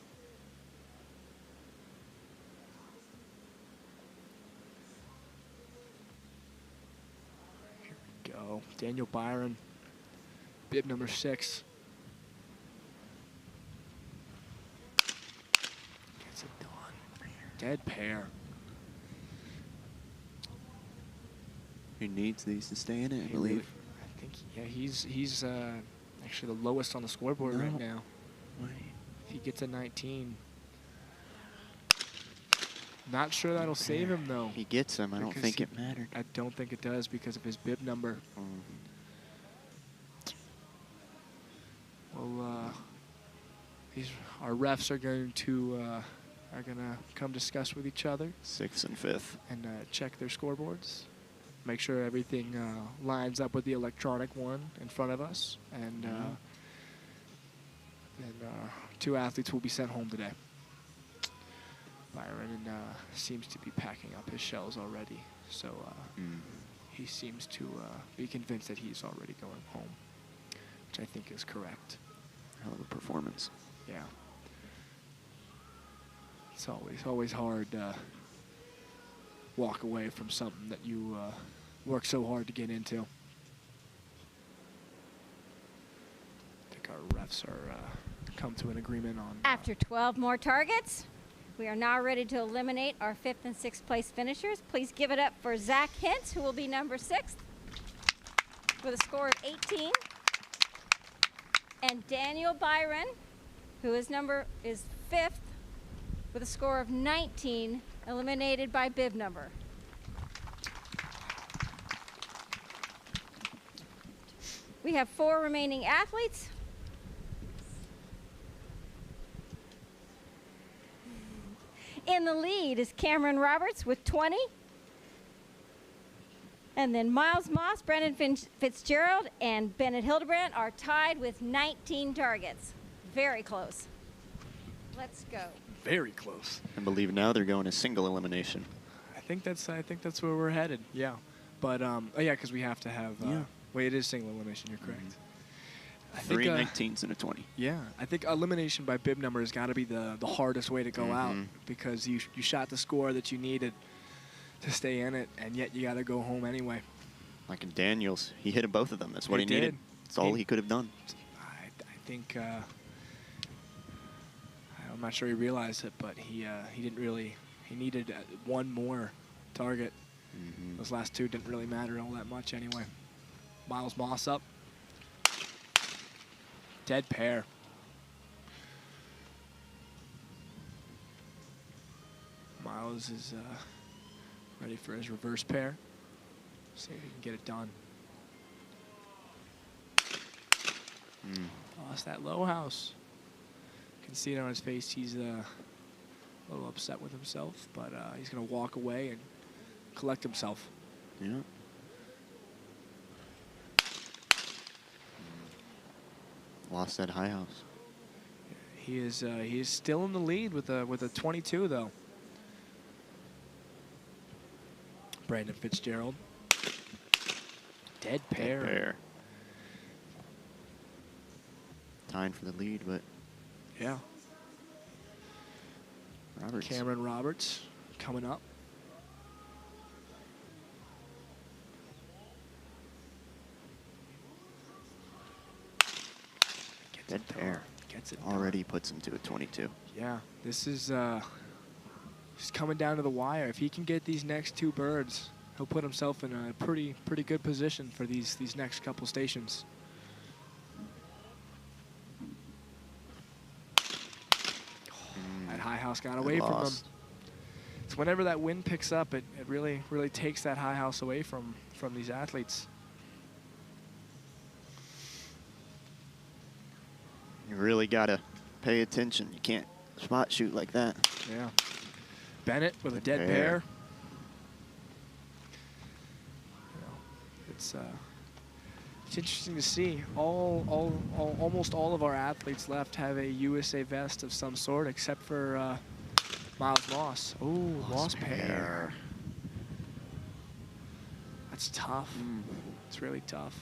Here we go. Daniel Byron, bib number 6. Gets it done. Dead pair. He needs these to stay in it, I He believe. really- I think, yeah, he's actually the lowest on the scoreboard right No. now. Wait. If he gets a 19. Not sure that'll save him, though. He gets them. I don't Because think he- it mattered. I don't think it does because of his bib number. Well, our refs are going to come discuss with each other 6th and 5th. and check their scoreboards. Make sure everything lines up with the electronic one in front of us. And then 2 athletes will be sent home today. Byron seems to be packing up his shells already. So he seems to be convinced that he's already going home, which I think is correct. Hell of a performance. Yeah. It's always hard to walk away from something that you work so hard to get into. I think our refs are come to an agreement on. After 12 more targets, we are now ready to eliminate our 5th and 6th place finishers. Please give it up for Zach Hintz, who will be number 6th with a score of 18. And Daniel Byron, who is 5th with a score of 19, eliminated by bib number. We have 4 remaining athletes. In the lead is Cameron Roberts with 20. And then Miles Moss, Brendan Fitzgerald, and Bennett Hildebrand are tied with 19 targets. Very close. Let's go. Very close. I believe now they're going to single elimination. I think that's where we're headed. Yeah, but oh yeah, because we have to have. Yeah. Wait, it is single elimination. You're correct. I Three think, 19s and a 20. yeah, I think elimination by bib number has got to be the hardest way to go out, because you shot the score that you needed to stay in it, and yet you got to go home anyway. Like in Daniels, he hit both of them. That's what he He needed. did. That's all he could have done. I think I'm not sure he realized it, but he didn't really. He needed one more target. Those last two didn't really matter all that much anyway. Miles Moss up. Dead pair. Miles is ready for his reverse pair. See if he can get it done. Lost that low house. You can see it on his face. He's a little upset with himself, but he's going to walk away and collect himself. Yeah. Lost that high house. He is still in the lead with a 22 though. Brandon Fitzgerald. Dead pair. Dead pair. Tying for the lead, but Yeah. Roberts. Cameron Roberts coming up. Dead pair. Gets it Already puts him to a 22. Yeah, this is just coming down to the wire. If he can get these next two birds, he'll put himself in a pretty good position for these next couple stations. That high house got away from him. It's whenever that wind picks up, it really takes that high house away from these athletes. You really got to pay attention. You can't spot shoot like that. Yeah. Bennett with a Dead dead pair. pair. It's interesting to see. Almost all of our athletes left have a USA vest of some sort, except for Miles Moss. Oh, lost pair. That's tough. It's really tough.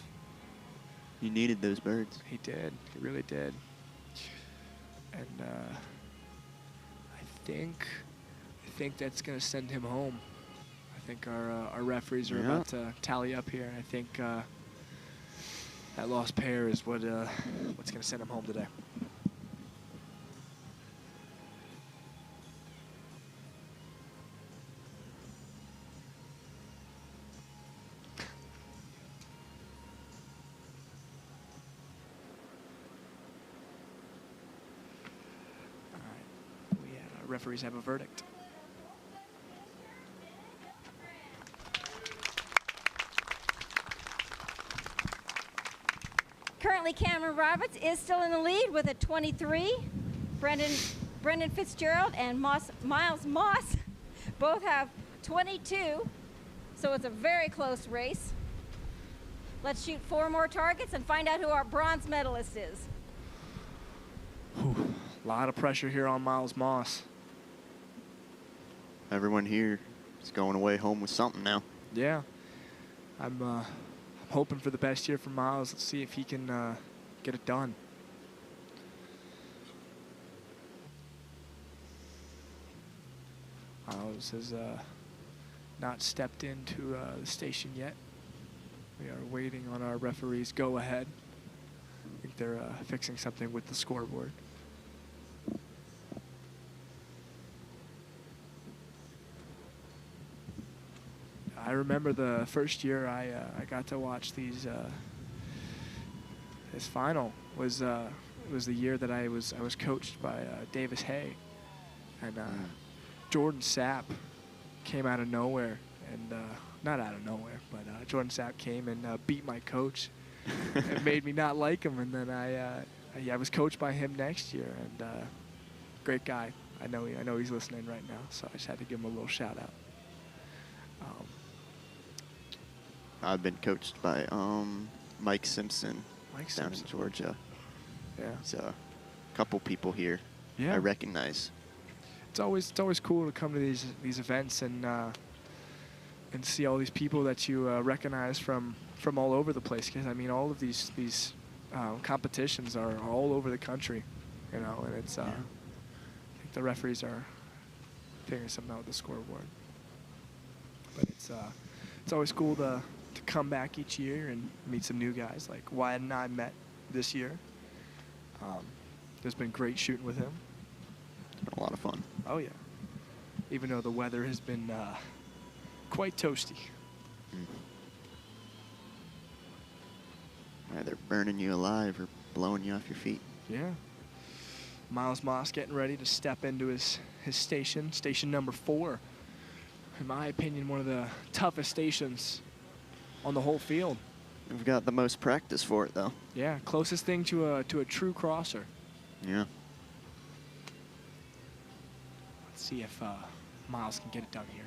You needed those birds. He did. He really did. And I think that's going to send him home. I think our referees are about to tally up here. I think that lost pair is what's going to send him home today. Referees have a verdict. Currently, Cameron Roberts is still in the lead with a 23. Brendan Fitzgerald and Miles Moss both have 22, so it's a very close race. Let's shoot 4 more targets and find out who our bronze medalist is. Whew. A lot of pressure here on Miles Moss. Everyone here is going away home with something now. Yeah. I'm hoping for the best here for Miles. Let's see if he can get it done. Miles has not stepped into the station yet. We are waiting on our referees' go-ahead. I think they're fixing something with the scoreboard. I remember the first year I got to watch these. This final was the year that I was coached by Davis Hay, and Jordan Sapp came out of nowhere, and not out of nowhere, but Jordan Sapp came and beat my coach, and made me not like him. And then I was coached by him next year, and great guy. I know he's listening right now, so I just had to give him a little shout out. I've been coached by Mike Simpson down in Georgia. Yeah. So a couple people here Yeah. I recognize. It's always cool to come to these events and see all these people that you recognize from all over the place. Because I mean, all of these competitions are all over the country, you know, and it's I think the referees are figuring something out with the scoreboard. But it's always cool to come back each year and meet some new guys like Wyatt and I met this year. There's been great shooting with him. It's been a lot of fun. Oh yeah. Even though the weather has been quite toasty. Either burning you alive or blowing you off your feet. Yeah. Miles Moss getting ready to step into his station number 4. In my opinion, one of the toughest stations on the whole field. We've got the most practice for it, though. Yeah, closest thing to a true crosser. Yeah. Let's see if Miles can get it done here.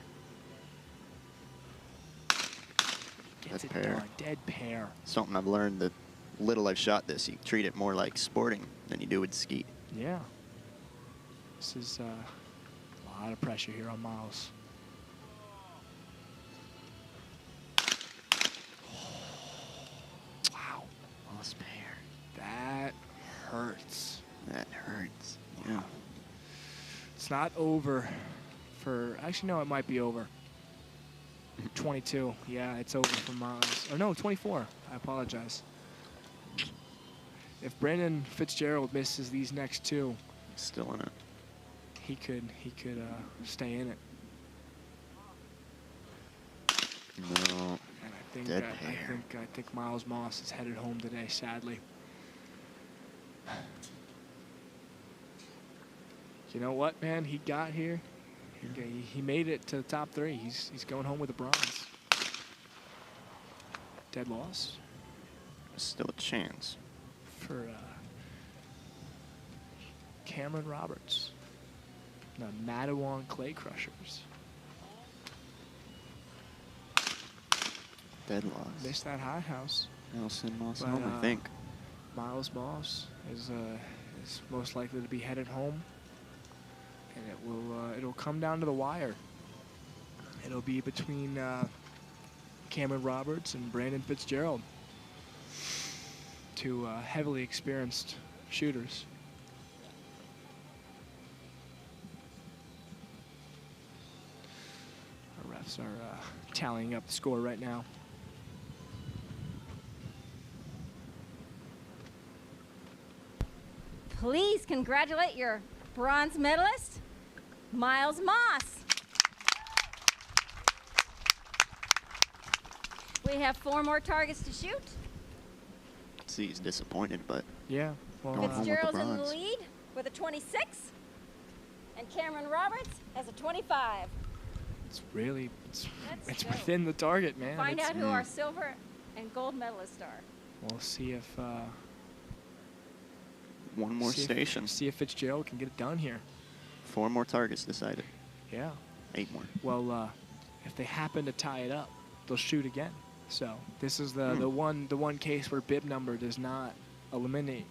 Gets Dead it pair. done. Dead pair. Something I've learned, the little I've shot this, you treat it more like sporting than you do with skeet. Yeah. This is a lot of pressure here on Miles. Wow. Lost pair. That hurts. That hurts. Yeah. It's not over for, actually no, it might be over. 22, yeah, it's over for Miles. Or no, 24, I apologize. If Brandon Fitzgerald misses these next 2, Still in it. he could stay in it. No. And I think Dead I pair. think Miles Moss is headed home today, sadly. You know what, man? He got here. He made it to the top 3. He's going home with the bronze. Dead loss Still a chance. for Cameron Roberts, the Mattawan Clay Crushers. Dead loss. Missed that high house. Nelson Moss But, home, I think. Miles Moss is most likely to be headed home, and it'll come down to the wire. It'll be between Cameron Roberts and Brandon Fitzgerald, 2 heavily experienced shooters. Our refs are tallying up the score right now. Please congratulate your bronze medalist, Miles Moss. We have 4 more targets to shoot. See, he's disappointed, but Yeah. Well, Going home with the Fitzgerald's in the bronze. lead with a 26, and Cameron Roberts has a 25. it's really it's Let's go. within the target, man. Find It's- out who our silver and gold medalists are. We'll see if one more station. See if Fitzgerald can get it done here. 4 more targets decided. Yeah. 8 more. Well, if they happen to tie it up, they'll shoot again. So this is the one case where bib number does not eliminate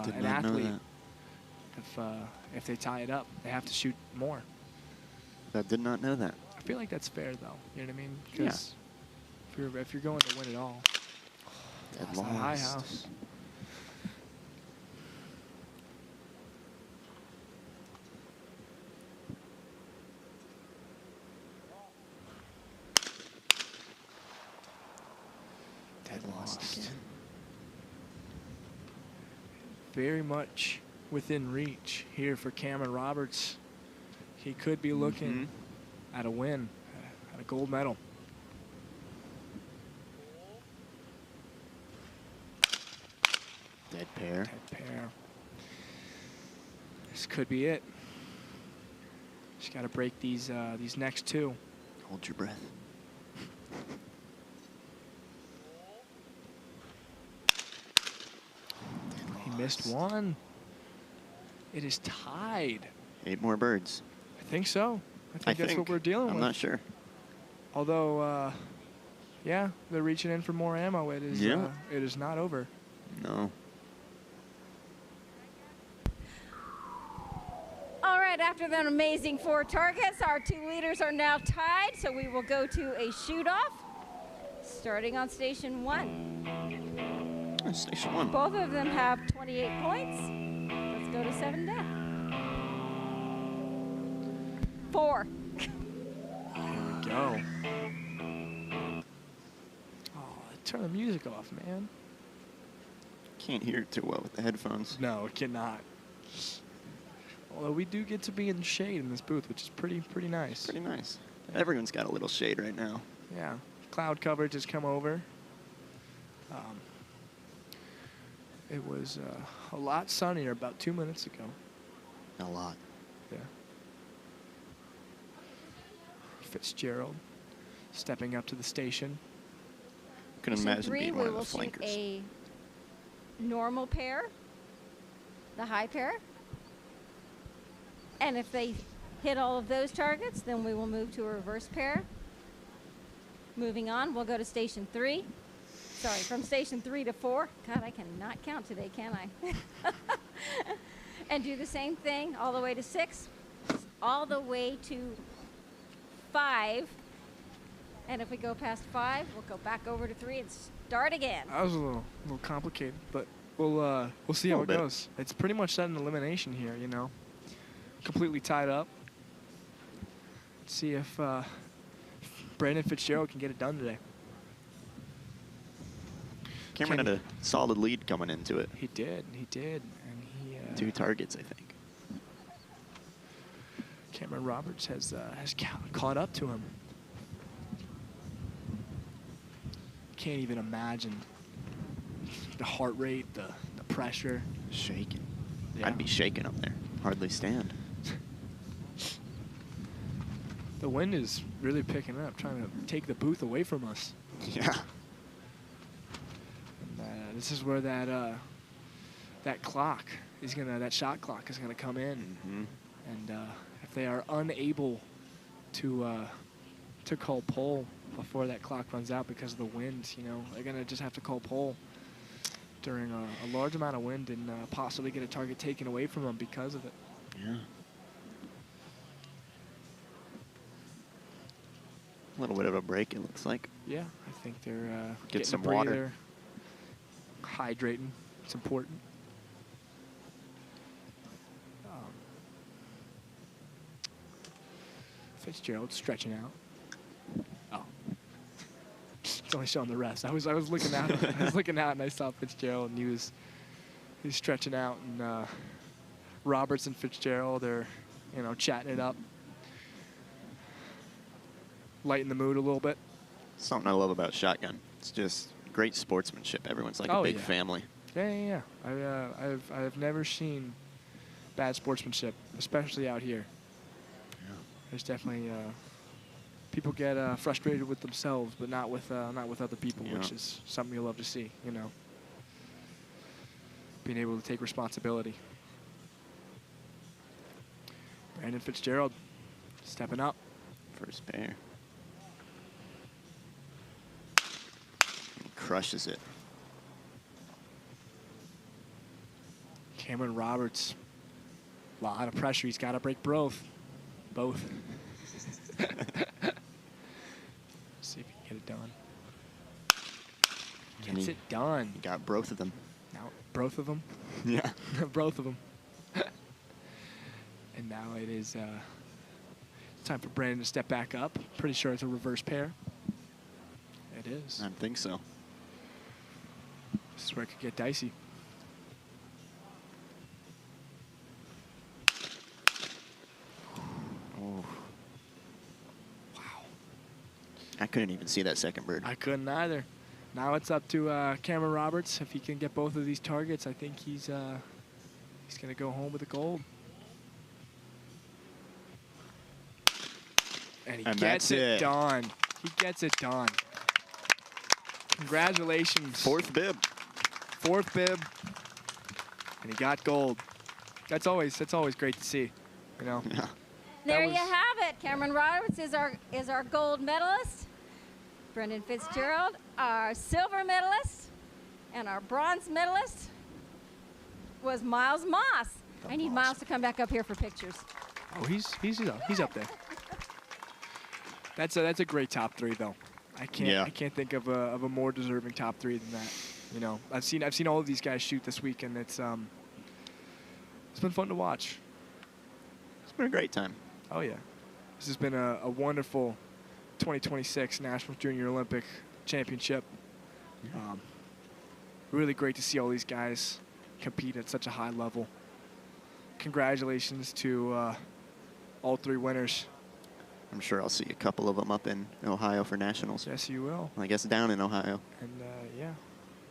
Did an not know athlete. that. If they tie it up, they have to shoot more. I did not know that. I feel like that's fair, though. You know what I mean? Yeah. Because if you're going to win it all, Dead lost that high lost. house. Dead lost. again. Very much within reach here for Cameron Roberts. He could be looking at a win, at a gold medal. Dead pair. Dead pair. This could be it. Just got to break these next 2. Hold your breath. He missed one. It is tied. 8 more birds. I think so. I think that's what we're dealing I'm with. not sure. Although, yeah, they're reaching in for more ammo. It is. Yeah. It is not over. No. All right, after that amazing 4 targets, our 2 leaders are now tied, so we will go to a shoot-off, starting on station 1. Station 1. Both of them have 28 points. Let's go to 7 down. 4. Here we go. Oh, turn the music off, man. Can't hear it too well with the headphones. No, it cannot. Although we do get to be in the shade in this booth, which is pretty nice. Pretty nice. Everyone's got a little shade right now. Yeah, cloud coverage has come over. It was a lot sunnier about 2 minutes ago. A lot. Yeah. Fitzgerald stepping up to the station. Couldn't Station imagine 3, being we one of will the shoot flankers. a normal pair, the high pair. And if they hit all of those targets, then we will move to a reverse pair. Moving on, we'll go to station 3. Sorry, from station 3 to 4. God, I cannot count today, can I? And do the same thing all the way to 6, all the way to 5. And if we go past 5, we'll go back over to 3 and start again. That was a little complicated, but we'll see how it Little bit. goes. It's pretty much set an elimination here, you know. Completely tied up. Let's see if Brandon Fitzgerald can get it done today. Cameron Can had a solid lead coming into it. He did, and he 2 targets, I think. Cameron Roberts has caught up to him. Can't even imagine the heart rate, the pressure. Shaking. Yeah. I'd be shaking up there. Hardly stand. The wind is really picking up, trying to take the booth away from us. Yeah. And, this is where that clock is that shot clock is gonna come in, and if they are unable to call pole before that clock runs out because of the wind, you know, they're gonna just have to call pole during a large amount of wind and possibly get a target taken away from them because of it. Yeah. A little bit of a break, it looks like. Yeah, I think they're Get getting some a breather, water. hydrating. It's important. Fitzgerald stretching out. Oh, it's only showing the rest. I was looking out. I was looking out and I saw Fitzgerald and he was stretching out, and Roberts and Fitzgerald are, you know, chatting it up, lighten the mood a little bit. Something I love about shotgun. It's just great sportsmanship. Everyone's like a Oh, big yeah. family. Yeah. I've never seen bad sportsmanship, especially out here. Yeah. There's definitely people get frustrated with themselves, but not with other people, Yeah. which is something you love to see. You know, being able to take responsibility. Brandon Fitzgerald stepping up. First pair. He crushes it. Cameron Roberts, a lot of pressure. He's got to break both. See if he can get it done. And Gets he- it done. He got both of them. Now, both of them. Yeah. Both of them. And now it is time for Brandon to step back up. Pretty sure it's a reverse pair. It is. I think so. This is where it could get dicey. Oh. Wow. I couldn't even see that second bird. I couldn't either. Now it's up to Cameron Roberts. If he can get both of these targets, I think he's going to go home with the gold. And he And gets that's it it. done. He gets it done. Congratulations. Fourth bib. Fourth bib. And he got gold. That's always great to see, you know. Yeah. There was- you have it. Cameron Roberts is our gold medalist. Brendan Fitzgerald, our silver medalist, and our bronze medalist was Miles Moss. I need Miles to come back up here for pictures. Oh, he's up there. That's a great top three though. I can't Yeah. think of a more deserving top three than that. You know, I've seen all of these guys shoot this week, and it's been fun to watch. It's been a great time. Oh yeah, this has been a wonderful 2026 National Junior Olympic Championship. Really great to see all these guys compete at such a high level. Congratulations to all 3 winners. I'm sure I'll see a couple of them up in Ohio for nationals. Yes, you will. Well, I guess down in Ohio. And yeah,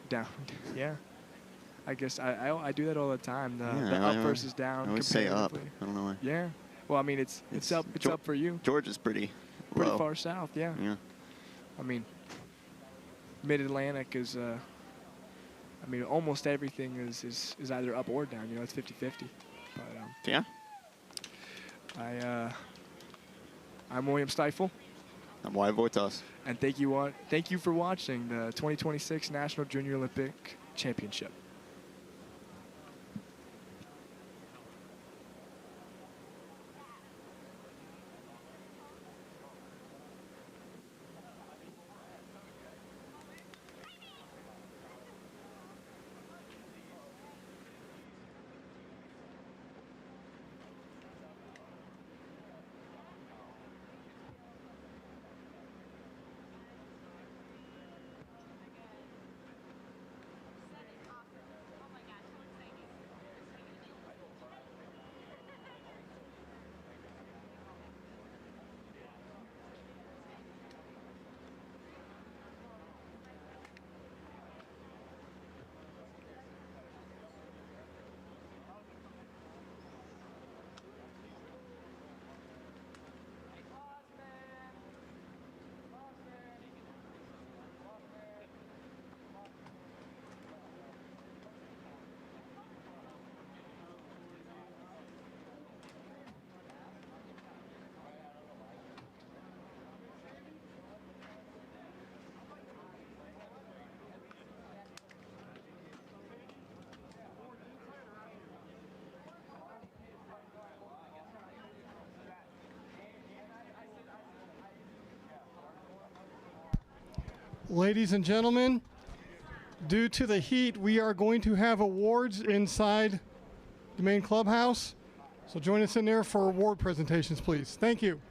down. Yeah, I guess I do that all the time. The up versus down. I always say up. comparatively. I don't know why. Yeah. Well, I mean, it's up. It's up for you. Georgia's pretty Pretty low. far south. Yeah. Yeah. I mean, Mid-Atlantic is. I mean, almost everything is either up or down. You know, it's 50-50. But Yeah. I'm William Stiefel, I'm Wyatt Vortas. and thank you for watching the 2026 National Junior Olympic Championship. Ladies and gentlemen, due to the heat, we are going to have awards inside the main clubhouse. So join us in there for award presentations, please. Thank you.